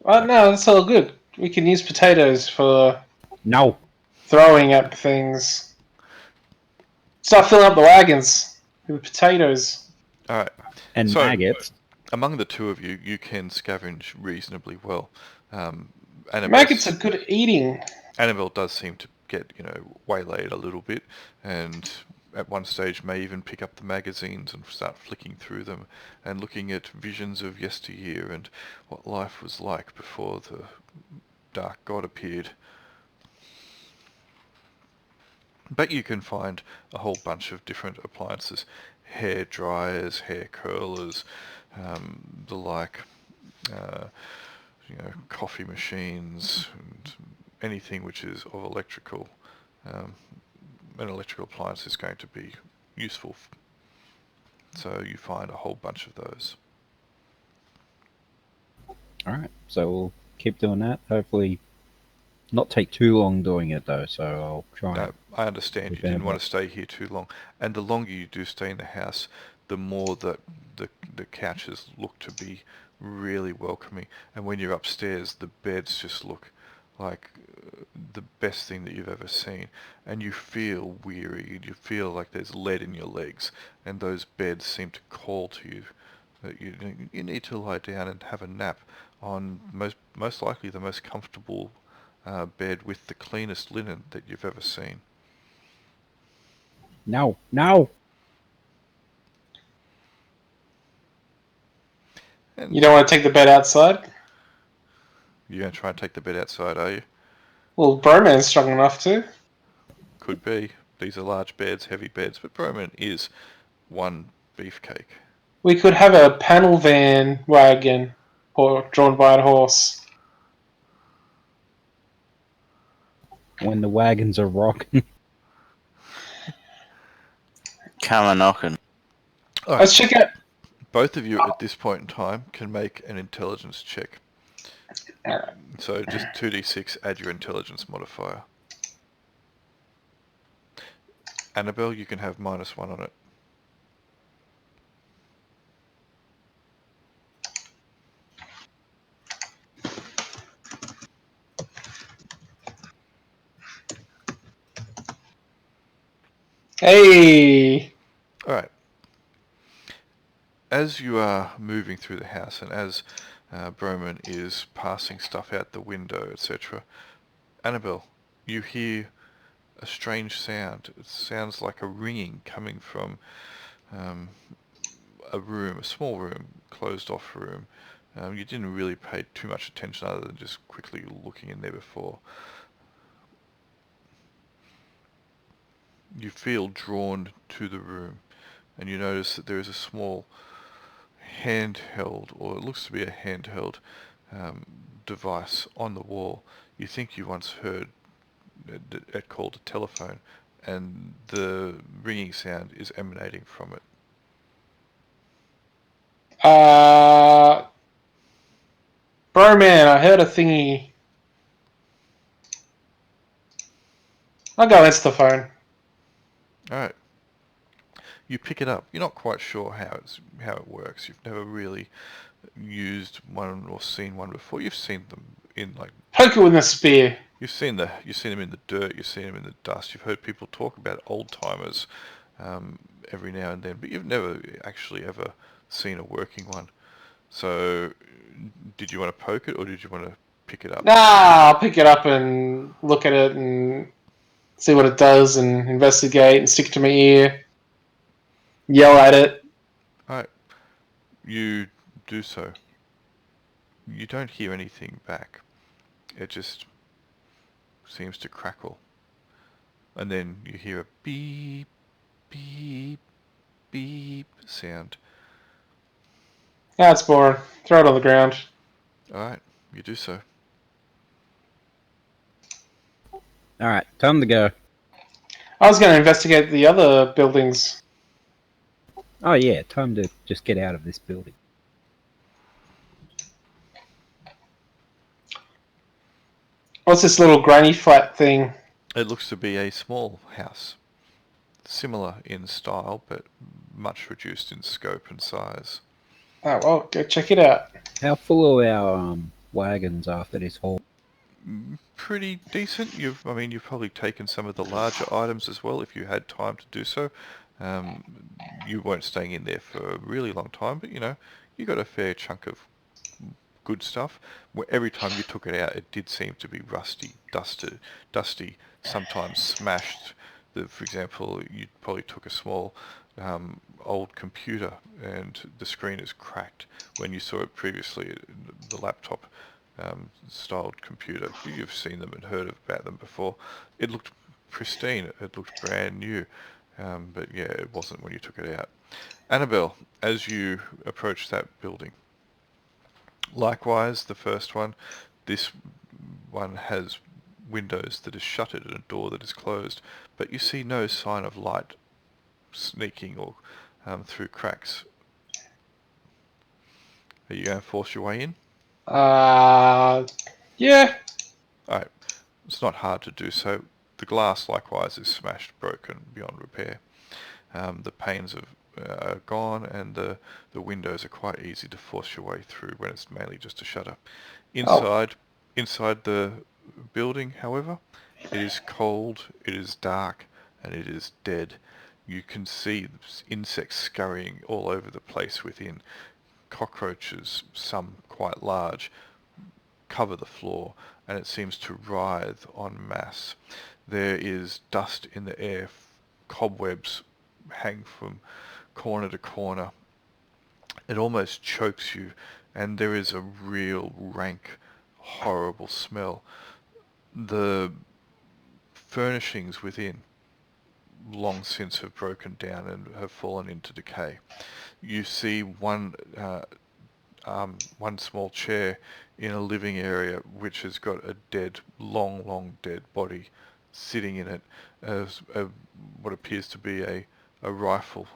Well, no, that's all good. We can use potatoes for No. throwing at things. Start filling up the wagons with potatoes. All right. And So- maggots. Among the two of you, you can scavenge reasonably well. Maggots are good at eating. Annabelle does seem to get, waylaid a little bit, and at one stage may even pick up the magazines and start flicking through them and looking at visions of yesteryear and what life was like before the dark god appeared. But you can find a whole bunch of different appliances, hair dryers, hair curlers, the like, coffee machines, and anything which is of electrical. An electrical appliance is going to be useful. So you find a whole bunch of those. Alright, so we'll keep doing that. Hopefully not take too long doing it though, so I'll try No, and... I understand you Prepare didn't want that. to stay here too long. And the longer you do stay in the house, the more that the couches look to be really welcoming, and when you're upstairs, the beds just look like the best thing that you've ever seen, and you feel weary, you feel like there's lead in your legs, and those beds seem to call to you that you need to lie down and have a nap on most likely the most comfortable bed with the cleanest linen that you've ever seen. No, no. And You don't want to take the bed outside? you're going to try and take the bed outside, are you? Well, Broman's strong enough to. Could be. These are large beds, heavy beds, but Broman is one beefcake. We could have a panel van wagon or drawn by a horse. When the wagons are rocking. Come a knocking. All right. Let's check out. Both of you at this point in time can make an intelligence check. Alright. So just 2d6, add your intelligence modifier. Annabelle, you can have -1 on it. Hey! Alright. As you are moving through the house and as Broman is passing stuff out the window, etc., Annabelle, you hear a strange sound. It sounds like a ringing coming from a room, a small room, closed off room. You didn't really pay too much attention other than just quickly looking in there before. You feel drawn to the room, and you notice that there is a small handheld, or it looks to be a handheld device on the wall. You think you once heard it called a telephone, and the ringing sound is emanating from it. Broman, I heard a thingy. I'll go answer the phone. Alright. You pick it up. You're not quite sure how it works. You've never really used one or seen one before. You've seen them in like Poke it with a spear. you've seen them in the dirt. You've seen them in the dust. You've heard people talk about old timers every now and then, but you've never actually ever seen a working one. So, did you want to poke it or did you want to pick it up? Nah, I'll pick it up and look at it and see what it does and investigate and stick it to my ear. Yell at it. Alright, you do so. You don't hear anything back. It just seems to crackle. And then you hear a beep, beep, beep sound. That's boring. Throw it on the ground. Alright, you do so. Alright, time to go. I was going to investigate the other buildings. Oh yeah, time to just get out of this building. What's this little granny flat thing? It looks to be a small house. Similar in style, but much reduced in scope and size. Oh, well, go check it out. How full are our wagons after this haul? Pretty decent. You've probably taken some of the larger items as well if you had time to do so. You weren't staying in there for a really long time, but you got a fair chunk of good stuff. Every time you took it out, it did seem to be rusty, dusty, sometimes smashed. For example, you probably took a small old computer and the screen is cracked. When you saw it previously, the laptop styled computer, you've seen them and heard about them before. It looked pristine. It looked brand new. But yeah, it wasn't when you took it out. Annabelle, as you approach that building, likewise, the first one, this one has windows that is shuttered and a door that is closed, but you see no sign of light sneaking or through cracks. Are you going to force your way in? Yeah. Alright, it's not hard to do so. The glass likewise is smashed, broken, beyond repair. The panes are gone, and the windows are quite easy to force your way through when it's mainly just a shutter. Inside the building, however, it is cold, it is dark, and it is dead. You can see insects scurrying all over the place within. Cockroaches, some quite large, cover the floor, and it seems to writhe en masse. There is dust in the air, cobwebs hang from corner to corner. It almost chokes you, and there is a real rank, horrible smell. The furnishings within long since have broken down and have fallen into decay. You see one small chair in a living area which has got a dead, long dead body sitting in it, as what appears to be a rifle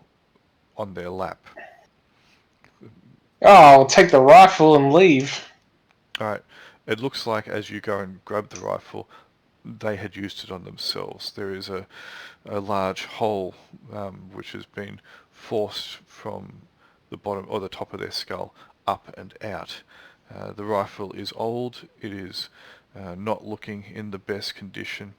on their lap. Oh, I'll take the rifle and leave. Alright, it looks like as you go and grab the rifle, they had used it on themselves. There is a large hole which has been forced from the bottom or the top of their skull up and out. The rifle is old. It is not looking in the best condition.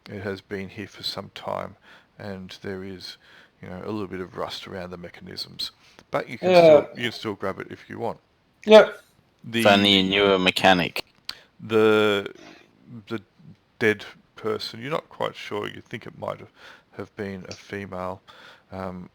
It has been here for some time, and there is, a little bit of rust around the mechanisms. But you can still grab it if you want. Yep. If only you knew a mechanic. The dead person, you're not quite sure. You think it might have been a female. The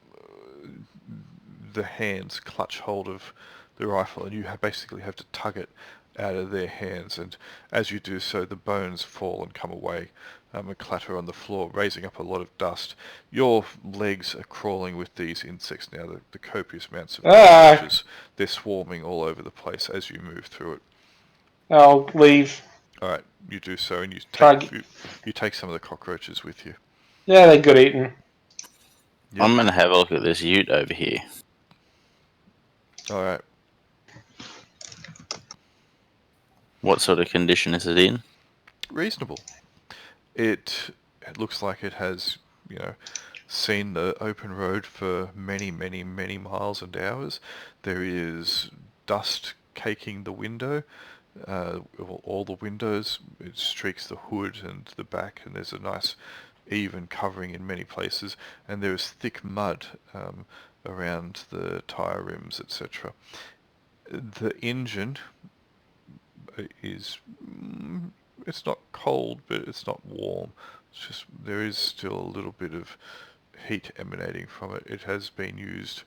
hands clutch hold of the rifle, and you basically have to tug it out of their hands, and as you do so, the bones fall and come away and clatter on the floor, raising up a lot of dust. Your legs are crawling with these insects now, the copious amounts of cockroaches. They're swarming all over the place as you move through it. I'll leave. Alright, you do so, and you take some of the cockroaches with you. Yeah, they're good eating. Yep. I'm going to have a look at this ute over here. Alright. What sort of condition is it in? Reasonable. It looks like it has, seen the open road for many miles and hours. There is dust caking the window, all the windows. It streaks the hood and the back, and there's a nice even covering in many places, and there is thick mud around the tyre rims, etc. The engine is, it's not cold, but it's not warm. It's just, there is still a little bit of heat emanating from it. It has been used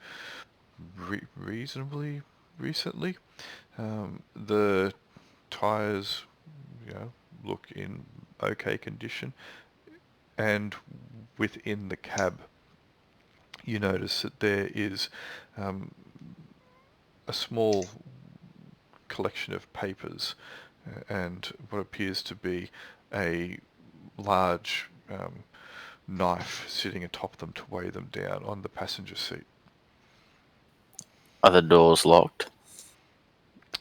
reasonably recently. The tyres, look in okay condition, and within the cab, you notice that there is a small collection of papers and what appears to be a large knife sitting atop them to weigh them down on the passenger seat. Are the doors locked?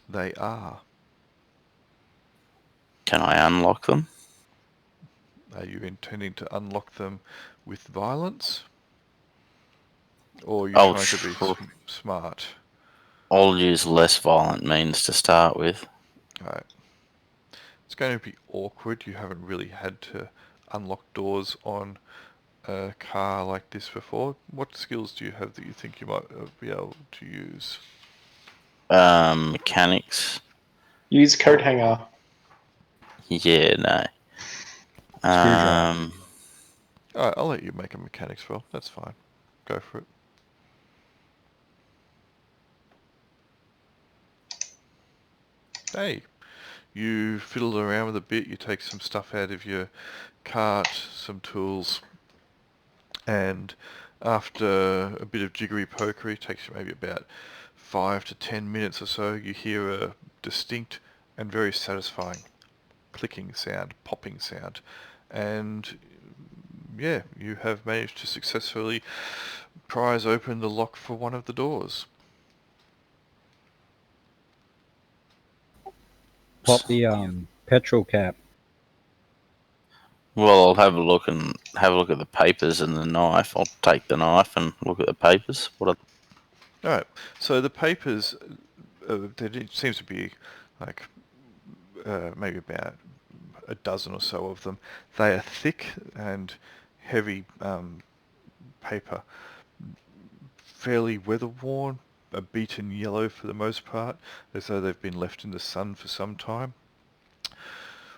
They are. Can I unlock them? Are you intending to unlock them with violence? Or are you trying to be smart? I'll use less violent means to start with. Alright. It's going to be awkward. You haven't really had to unlock doors on a car like this before. What skills do you have that you think you might be able to use? Mechanics. Use coat hanger. Yeah, no. Screwdriver. Alright, I'll let you make a mechanics roll. That's fine. Go for it. Hey, you fiddle around with a bit, you take some stuff out of your cart, some tools, and after a bit of jiggery pokery, takes you maybe about 5 to 10 minutes or so, you hear a distinct and very satisfying clicking sound, popping sound, and yeah, you have managed to successfully prise open the lock for one of the doors. Pop the petrol cap. Well, I'll have a look at the papers and the knife. I'll take the knife and look at the papers. What are All right. So the papers, there seems to be like maybe about a dozen or so of them. They are thick and heavy paper, fairly weather-worn, a beaten yellow for the most part, as though they've been left in the sun for some time.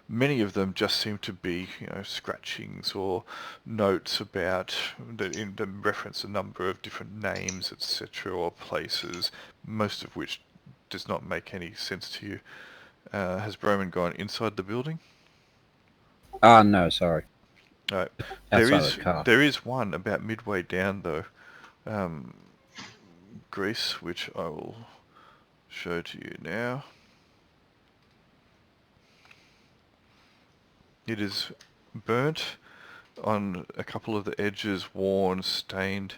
Many of them just seem to be, scratchings or notes about that reference a number of different names, etc., or places, most of which does not make any sense to you. Has Broman gone inside the building? Ah, no, sorry. Right. Outside of the car. There is one about midway down though, Greece, which I will show to you now. It is burnt on a couple of the edges, worn, stained,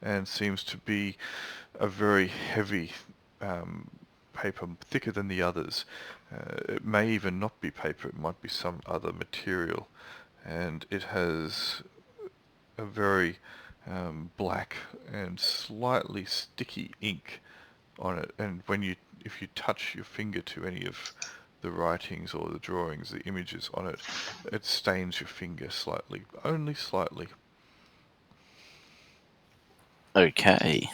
and seems to be a very heavy paper, thicker than the others. It may even not be paper, it might be some other material. And it has a very black and slightly sticky ink on it. And if you touch your finger to any of the writings or the drawings, the images on it, it stains your finger slightly, only slightly. okay?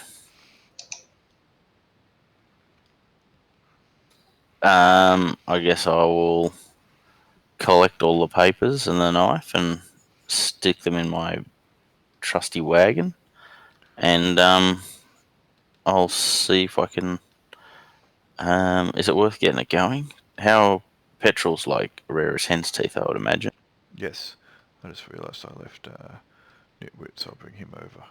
I guess I will collect all the papers and the knife and stick them in my trusty wagon, and I'll see if I can. Is it worth getting it going? How petrol's like rare as hen's teeth, I would imagine. Yes, I just realised I left Nitwit, so I'll bring him over.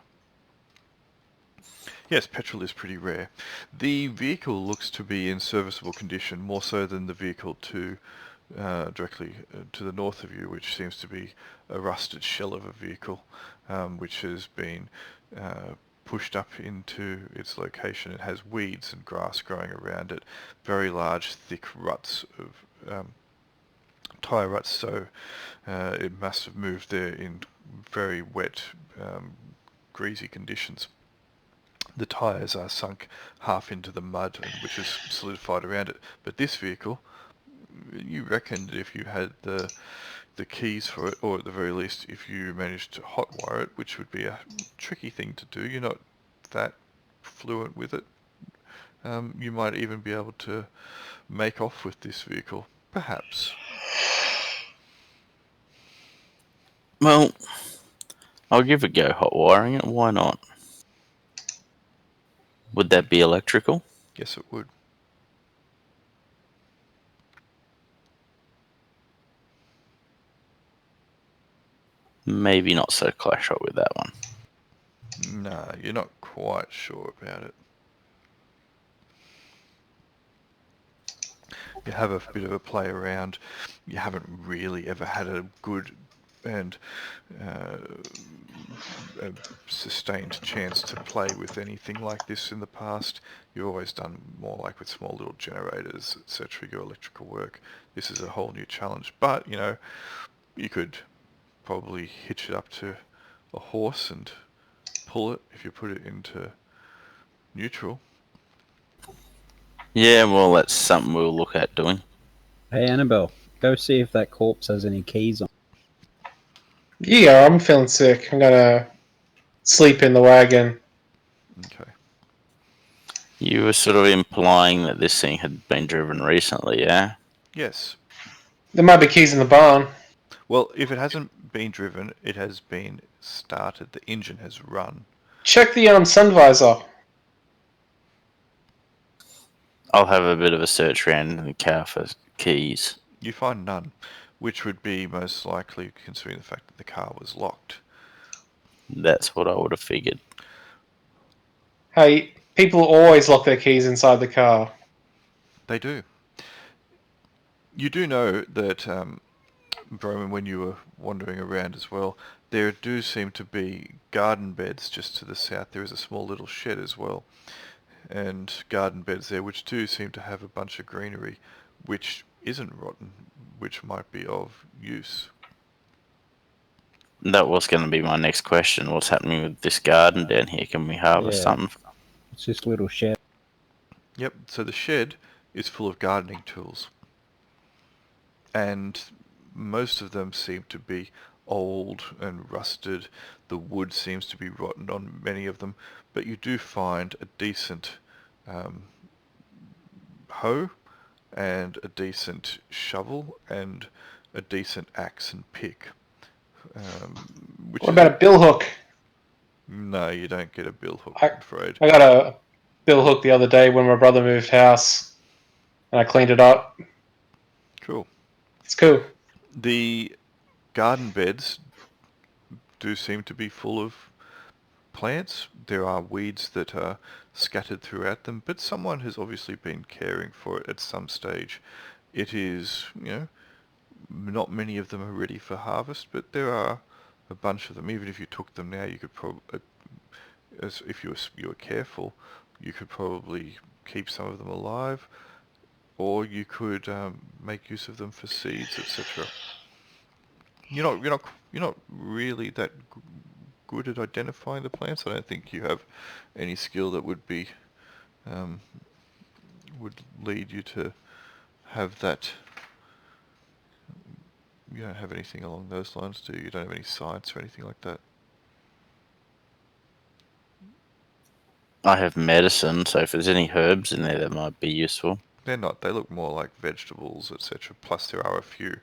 Yes, petrol is pretty rare. The vehicle looks to be in serviceable condition, more so than the vehicle directly to the north of you, which seems to be a rusted shell of a vehicle, which has been pushed up into its location. It has weeds and grass growing around it, very large, thick ruts of tyre ruts, so it must have moved there in very wet, greasy conditions. The tyres are sunk half into the mud, which is solidified around it. But this vehicle, you reckon that if you had the keys for it, or at the very least, if you managed to hotwire it, which would be a tricky thing to do, you're not that fluent with it, you might even be able to make off with this vehicle, perhaps. Well, I'll give a go hot wiring it. Why not? Would that be electrical? Yes, it would. Maybe not so clash up with that one. No, you're not quite sure about it. You have a bit of a play around. You haven't really ever had a good and a sustained chance to play with anything like this in the past. You've always done more like with small little generators, etc., your electrical work. This is a whole new challenge. But, you could probably hitch it up to a horse and pull it if you put it into neutral. Yeah, well, that's something we'll look at doing. Hey, Annabelle, go see if that corpse has any keys on. Yeah, I'm feeling sick. I'm gonna sleep in the wagon. Okay. You were sort of implying that this thing had been driven recently, yeah? Yes. There might be keys in the barn. Well, if it hasn't been driven, it has been started. The engine has run. Check the sun visor. I'll have a bit of a search around in the car for keys. You find none, which would be most likely considering the fact that the car was locked. That's what I would have figured. Hey, people always lock their keys inside the car. They do. You do know that, Broman, when you were wandering around as well, there do seem to be garden beds just to the south. There is a small little shed as well, and garden beds there, which do seem to have a bunch of greenery, which isn't rotten, which might be of use. That was going to be my next question. What's happening with this garden down here? Can we harvest Yeah. something? It's this little shed. Yep, so the shed is full of gardening tools. And most of them seem to be old and rusted. The wood seems to be rotten on many of them. But you do find a decent hoe and a decent shovel and a decent axe and pick. Which What about a bill hook? No, you don't get a bill hook, I- I'm afraid. I got a bill hook the other day when my brother moved house, and I cleaned it up. Cool. It's cool. The garden beds do seem to be full of plants. There are weeds that are scattered throughout them, but someone has obviously been caring for it at some stage. It is, not many of them are ready for harvest, but there are a bunch of them. Even if you took them now, you could probably, as if you were careful, you could probably keep some of them alive, or you could make use of them for seeds, etc. You're not really that good at identifying the plants. I don't think you have any skill that would be would lead you to have that. You don't have anything along those lines, do you? You don't have any science or anything like that. I have medicine, so if there's any herbs in there that might be useful. They're not. They look more like vegetables, etc. Plus, there are a few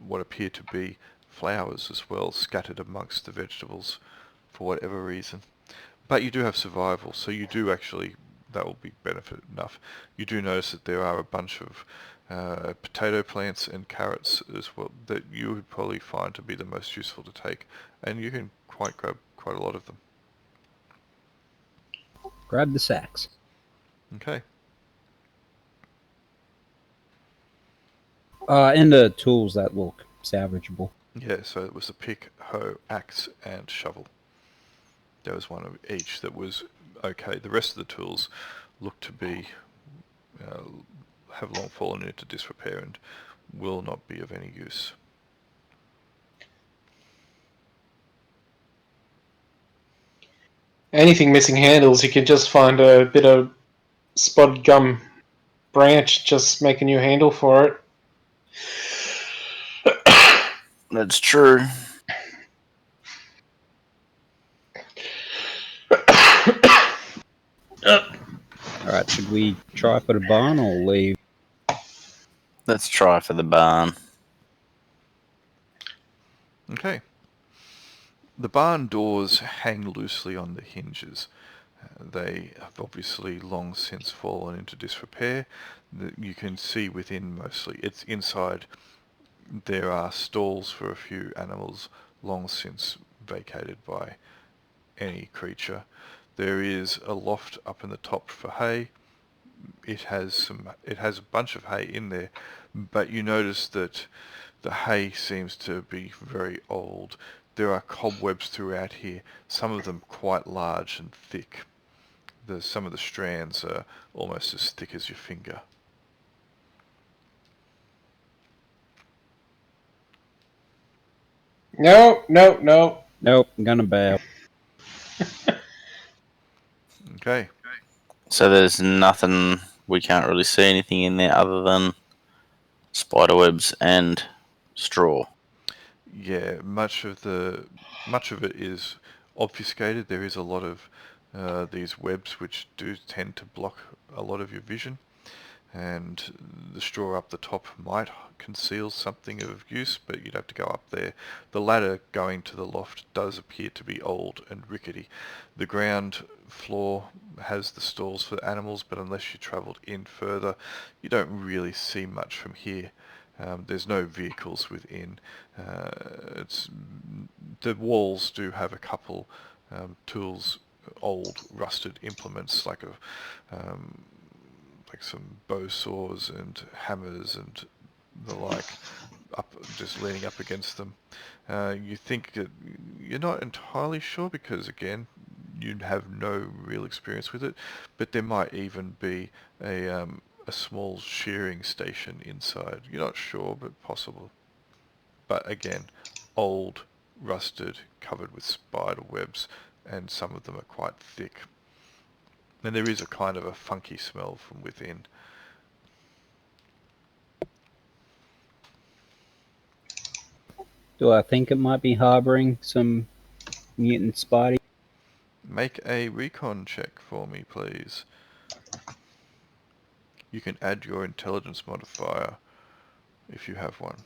what appear to be flowers as well, scattered amongst the vegetables for whatever reason. But you do have survival, so you do actually, that will be benefit enough. You do notice that there are a bunch of potato plants and carrots as well that you would probably find to be the most useful to take, and you can grab quite a lot of them. Grab the sacks. Okay. And the tools that look salvageable. Yeah, so it was the pick, hoe, axe, and shovel. There was one of each that was okay. The rest of the tools look to be have long fallen into disrepair and will not be of any use. Anything missing handles, you can just find a bit of spotted gum branch, just make a new handle for it. That's true. Alright, should we try for the barn or leave? Let's try for the barn. Okay. The barn doors hang loosely on the hinges. They have obviously long since fallen into disrepair. You can see within mostly. It's inside. There are stalls for a few animals long since vacated by any creature. There is a loft up in the top for hay. It has a bunch of hay in there, but you notice that the hay seems to be very old. There are cobwebs throughout here, some of them quite large and thick. Some of the strands are almost as thick as your finger. No. Nope, I'm gonna bail. Okay. So there's nothing, we can't really see anything in there other than spiderwebs and straw. Yeah, much of it is obfuscated. There is a lot of these webs which do tend to block a lot of your vision, and the straw up the top might conceal something of use, but you'd have to go up there. The ladder going to the loft does appear to be old and rickety. The ground floor has the stalls for animals, but unless you travelled in further, you don't really see much from here. There's no vehicles within. The walls do have a couple tools, old rusted implements like some bow saws and hammers and the like, up just leaning up against them. You think that you're not entirely sure because again you have no real experience with it, but there might even be a small shearing station inside. You're not sure, but possible. But again, old, rusted, covered with spider webs, and some of them are quite thick. And there is a kind of a funky smell from within. Do I think it might be harboring some mutant spidey? Make a recon check for me, please. You can add your intelligence modifier if you have one.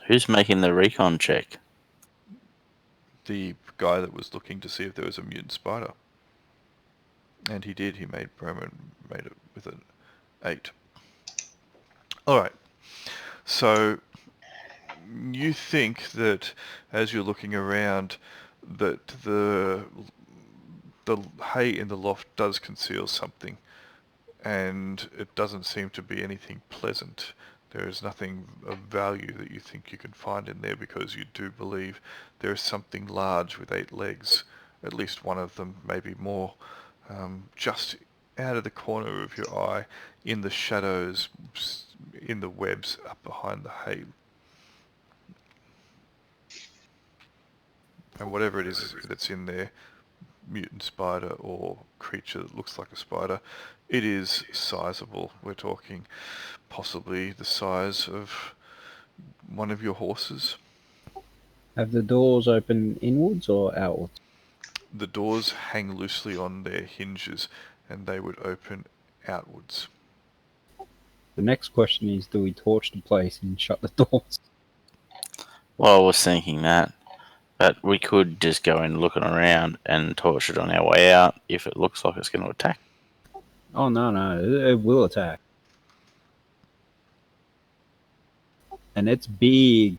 Who's making the recon check? The guy that was looking to see if there was a mutant spider. And he did. He made it with an 8. Alright. So you think that as you're looking around that the hay in the loft does conceal something, and it doesn't seem to be anything pleasant. There is nothing of value that you think you can find in there, because you do believe there is something large with 8 legs, at least one of them, maybe more, just out of the corner of your eye, in the shadows, in the webs up behind the hay. And whatever it is that's in there, mutant spider or creature that looks like a spider, it is sizable. We're talking possibly the size of one of your horses. Have the doors open inwards or outwards? The doors hang loosely on their hinges, and they would open outwards. The next question is, do we torch the place and shut the doors? Well, I was thinking that, but we could just go in looking around and torch it on our way out if it looks like it's going to attack. Oh, no, it will attack. And it's big.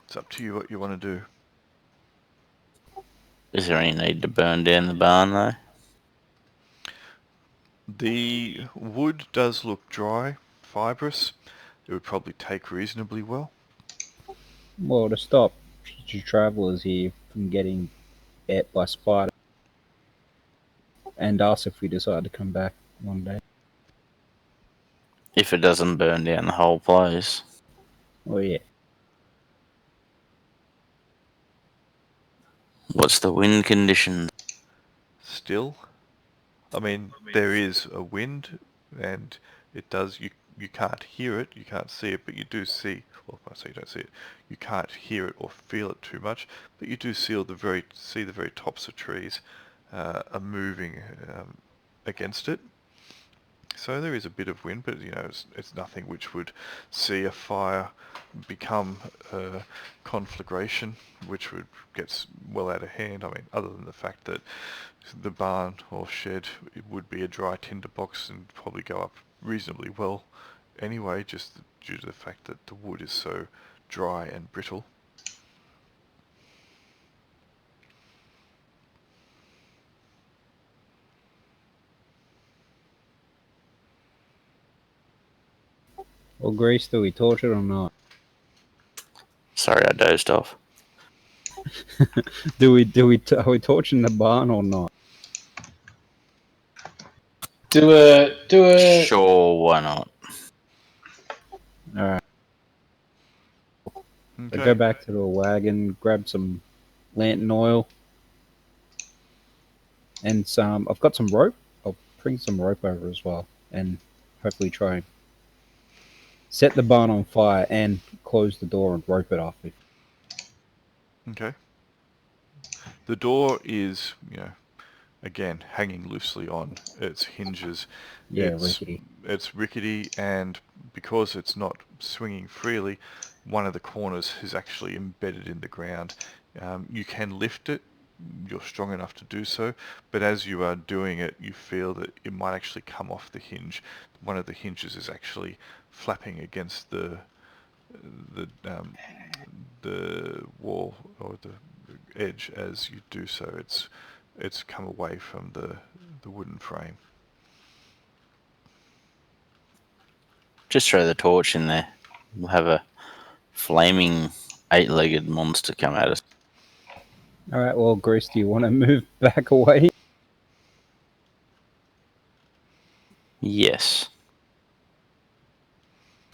It's up to you what you want to do. Is there any need to burn down the barn, though? The wood does look dry, fibrous. It would probably take reasonably well. Well, to stop future travellers here from getting ate by spiders. And us if we decide to come back one day. If it doesn't burn down the whole place. Oh, yeah. What's the wind condition? Still, I mean, there is a wind, and it does, you can't hear it, you can't see it, but you do see, well, I say you don't see it, you can't hear it or feel it too much, but you do see the very tops of trees are moving against it. So there is a bit of wind, but it's nothing which would see a fire become a conflagration, which would get well out of hand. I mean, other than the fact that the barn or shed, it would be a dry tinderbox and probably go up reasonably well anyway, just due to the fact that the wood is so dry and brittle. Well, Grace, do we torch it or not? Sorry, I dozed off. Are we torching the barn or not? Do it. Sure, why not? Alright. Okay. So go back to the wagon, grab some lantern oil. And I've got some rope. I'll bring some rope over as well. And hopefully try and set the barn on fire and close the door and rope it off. Okay. The door is, again, hanging loosely on its hinges. Yeah, rickety. It's rickety, and because it's not swinging freely, one of the corners is actually embedded in the ground. You can lift it, you're strong enough to do so, but as you are doing it, you feel that it might actually come off the hinge. One of the hinges is actually flapping against the wall or the edge as you do so. It's come away from the wooden frame. Just throw the torch in there. We'll have a flaming 8-legged monster come at us. All right. Well, Grace, do you want to move back away? Yes.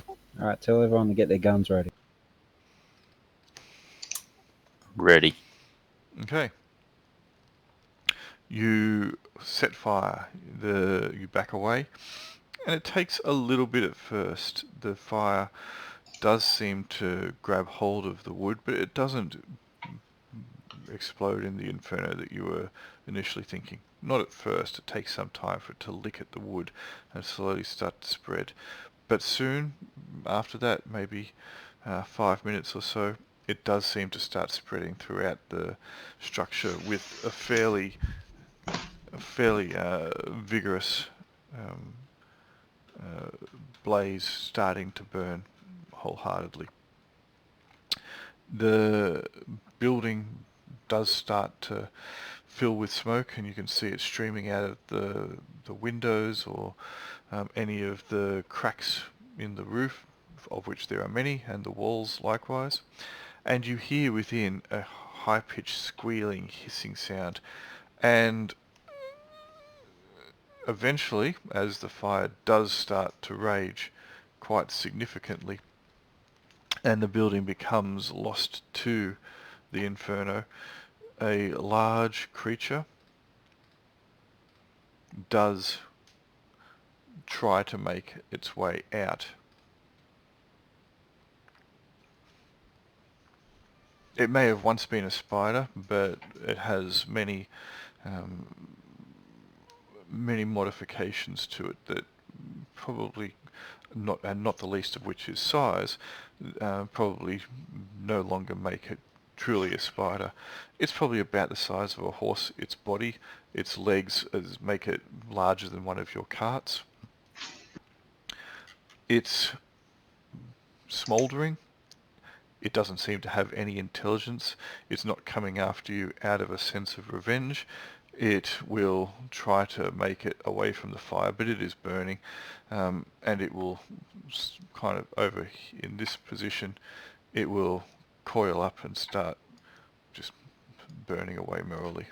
All right. Tell everyone to get their guns ready. Ready. Okay. You set fire. You back away, and it takes a little bit at first. The fire does seem to grab hold of the wood, but it doesn't explode in the inferno that you were initially thinking. Not at first. It takes some time for it to lick at the wood and slowly start to spread. But soon, after that, maybe 5 minutes or so, it does seem to start spreading throughout the structure with a fairly vigorous blaze starting to burn wholeheartedly. The building does start to fill with smoke, and you can see it streaming out of the windows or any of the cracks in the roof, of which there are many, and the walls likewise. And you hear within a high-pitched squealing, hissing sound, and eventually, as the fire does start to rage quite significantly, and the building becomes lost to the inferno, a large creature does try to make its way out. It may have once been a spider, but it has many modifications to it that probably not the least of which is size, probably no longer make it truly a spider. It's probably about the size of a horse. Its body, its legs make it larger than one of your carts. It's smouldering. It doesn't seem to have any intelligence. It's not coming after you out of a sense of revenge. It will try to make it away from the fire, but it is burning, and it will kind of over in this position, it will coil up and start just burning away merrily.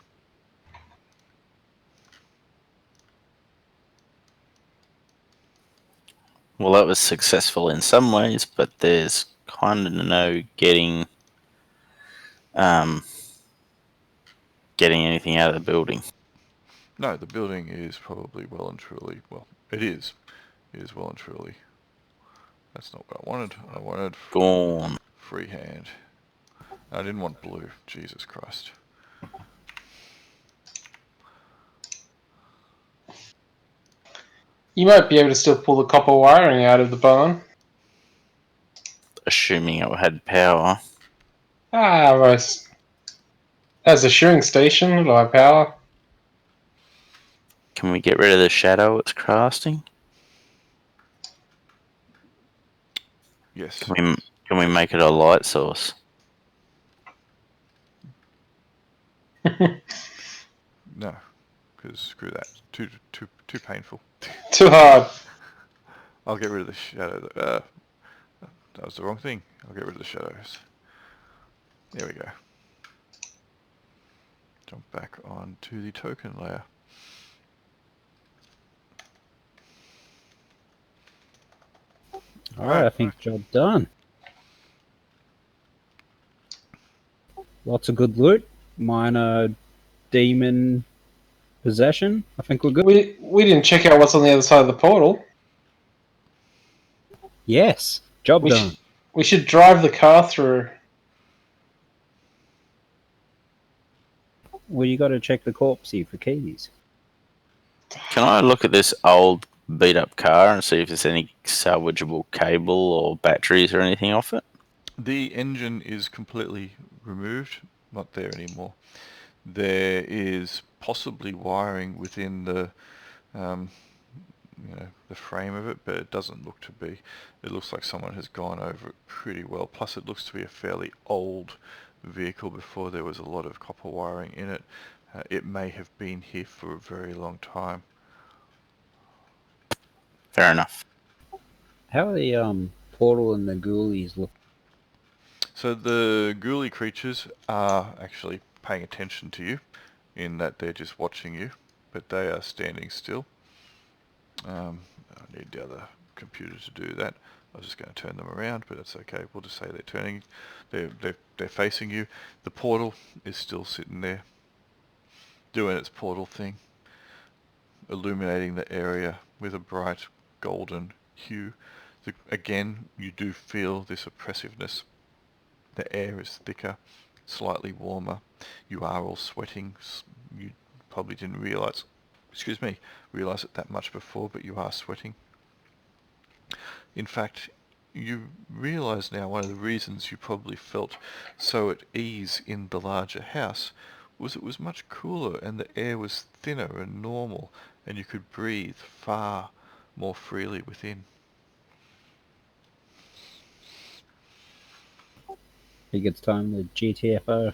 Well, that was successful in some ways, but there's kind of no getting anything out of the building. No, the building is probably well and truly, well, it is well and truly. That's not what I wanted. I wanted Gone. freehand. I didn't want blue. Jesus Christ. You might be able to still pull the copper wiring out of the barn. Assuming it had power. Right. As a shearing station, it'll have power. Can we get rid of the shadow it's casting? Yes. Can we make it a light source? No, because screw that. Too painful. Too hard. I'll get rid of the shadow. That was the wrong thing. I'll get rid of the shadows. There we go. Jump back onto the token layer. All right. I think job done. Lots of good loot. Minor demon possession. I think we're good. We didn't check out what's on the other side of the portal. Yes. Job done. We should drive the car through. Well, you got to check the corpse here for keys. Can I look at this old beat up car and see if there's any salvageable cable or batteries or anything off it? The engine is completely removed, not there anymore. There is possibly wiring within the the frame of it, but it doesn't look to be. It looks like someone has gone over it pretty well. Plus it looks to be a fairly old vehicle before there was a lot of copper wiring in it. It may have been here for a very long time. Fair enough. How are the portal and the ghoulies look? So the ghoulie creatures are actually paying attention to you, in that they're just watching you, but they are standing still. I need the other computer to do that. I was just going to turn them around, but that's okay. We'll just say they're facing you. The portal is still sitting there, doing its portal thing, illuminating the area with a bright golden hue. Again, you do feel this oppressiveness. The air is thicker, slightly warmer. You are all sweating. You probably didn't realize it that much before, but you are sweating. In fact, you realize now one of the reasons you probably felt so at ease in the larger house was it was much cooler and the air was thinner and normal, and you could breathe far more freely within. I think it's time to GTFO.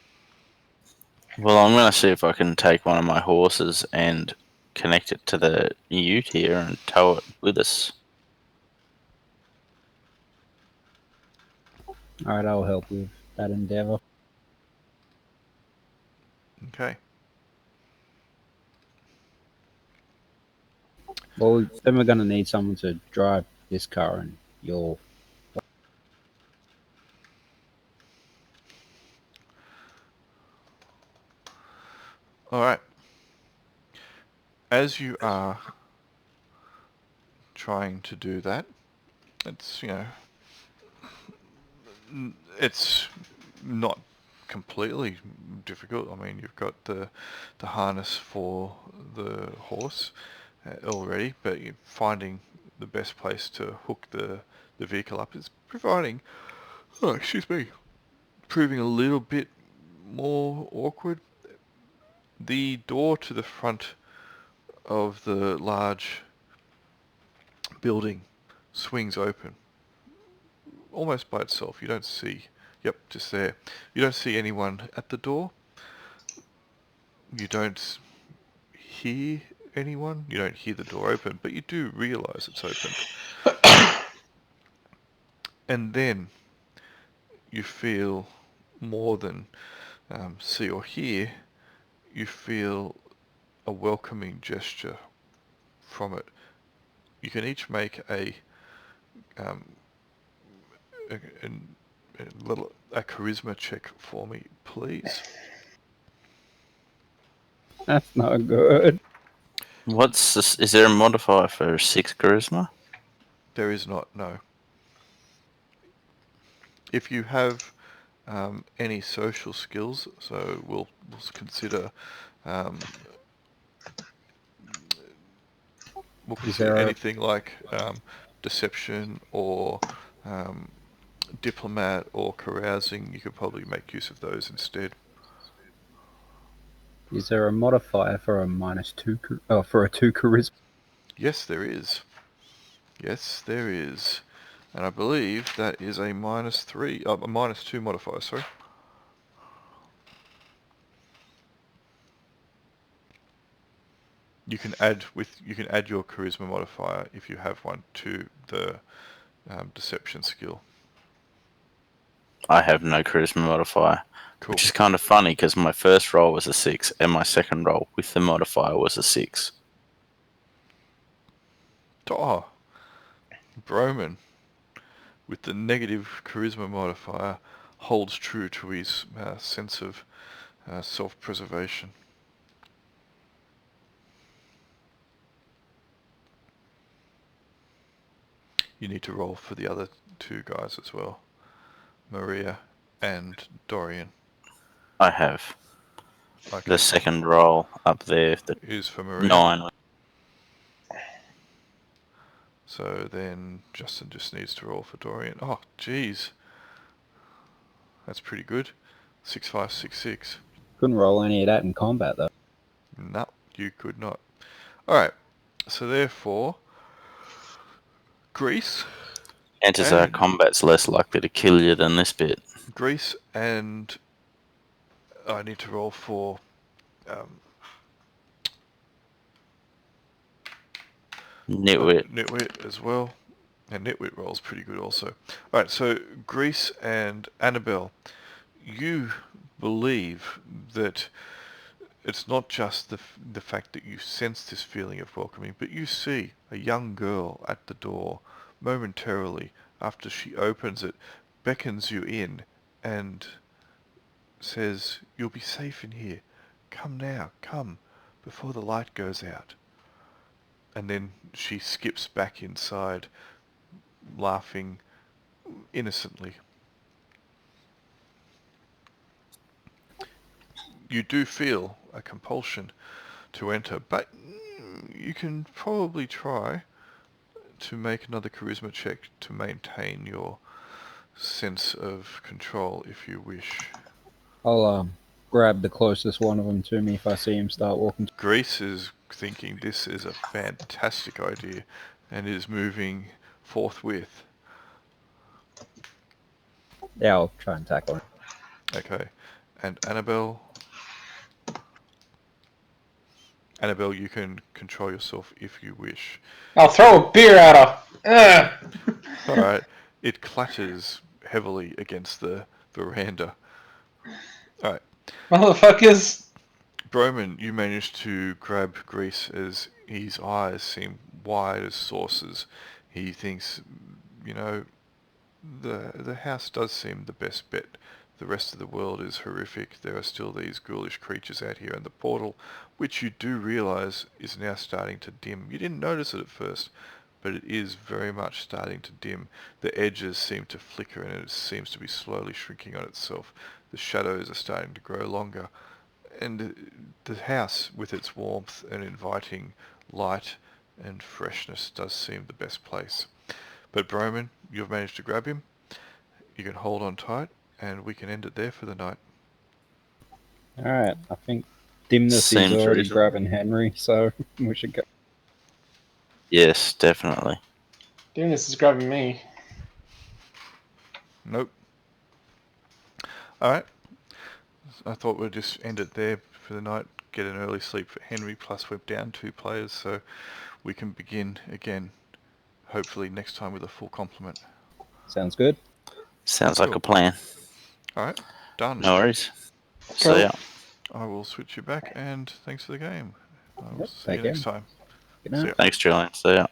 Well, I'm going to see if I can take one of my horses and connect it to the ute here and tow it with us. Alright, I'll help with that endeavour. Okay. Well, then we're going to need someone to drive this car, and you're... Alright. As you are trying to do that, it's, it's not completely difficult. I mean, you've got the harness for the horse already, but you're finding the best place to hook the vehicle up is proving a little bit more awkward. The door to the front of the large building swings open almost by itself. You don't see, just there. You don't see anyone at the door. You don't hear anyone. You don't hear the door open, but you do realize it's opened. And then you feel more than see or hear. You feel a welcoming gesture from it. You can each make a charisma check for me, please. That's not good. What's this? Is there a modifier for 6 charisma? There is not, no. If you have any social skills, so we'll consider anything like deception or diplomat or carousing. You could probably make use of those instead. Is there a modifier for a -2 for a 2 charisma? Yes, there is. And I believe that is a -3, a -2 modifier, sorry. You can add your charisma modifier if you have one to the deception skill. I have no charisma modifier. Cool. Which is kind of funny because my first roll was a 6 and my second roll with the modifier was a 6. Oh, Broman, with the negative charisma modifier, holds true to his sense of self-preservation. You need to roll for the other 2 guys as well, Maria and Dorian. I have. Okay. The second roll up there, the is for Maria. 9. So then Justin just needs to roll for Dorian. Oh, jeez. That's pretty good. 6, 5, 6, 6. Couldn't roll any of that in combat, though. No, you could not. Alright, so therefore, Greece. Chances are combat's less likely to kill you than this bit. Greece and I need to roll for Nitwit. Nitwit as well. And Nitwit rolls pretty good also. Alright, so Grease and Annabelle, you believe that it's not just the fact that you sense this feeling of welcoming, but you see a young girl at the door momentarily after she opens it, beckons you in and says, "You'll be safe in here. Come now, come, before the light goes out." And then she skips back inside, laughing innocently. You do feel a compulsion to enter, but you can probably try to make another charisma check to maintain your sense of control if you wish. I'll grab the closest one of them to me if I see him start walking. Greece is thinking this is a fantastic idea and is moving forthwith. Yeah, I'll try and tackle him. Okay. And Annabelle, you can control yourself if you wish. I'll throw a beer at her. Ugh. Alright. It clatters heavily against the veranda. Alright. Motherfuckers. Broman, you managed to grab Grease as his eyes seem wide as saucers. He thinks, you know, the house does seem the best bet. The rest of the world is horrific. There are still these ghoulish creatures out here, and the portal, which you do realise is now starting to dim. You didn't notice it at first, but it is very much starting to dim. The edges seem to flicker, and it seems to be slowly shrinking on itself. The shadows are starting to grow longer. And the house, with its warmth and inviting light and freshness, does seem the best place. But Broman, you've managed to grab him. You can hold on tight, and we can end it there for the night. Alright, I think Dimness Seems is already reasonable. grabbing Henry, so we should go. Yes, definitely. Damn, this is grabbing me. Nope. Alright. I thought we'd just end it there for the night. Get an early sleep for Henry, plus we're down 2 players, so we can begin again, hopefully next time with a full complement. Sounds good. Sounds Cool. like a plan. Alright, done. No worries. Cool. See ya. I will switch you back, and thanks for the game. I will Yep, see you take next care. time. Good See night. ya. Thanks, Julian. See ya.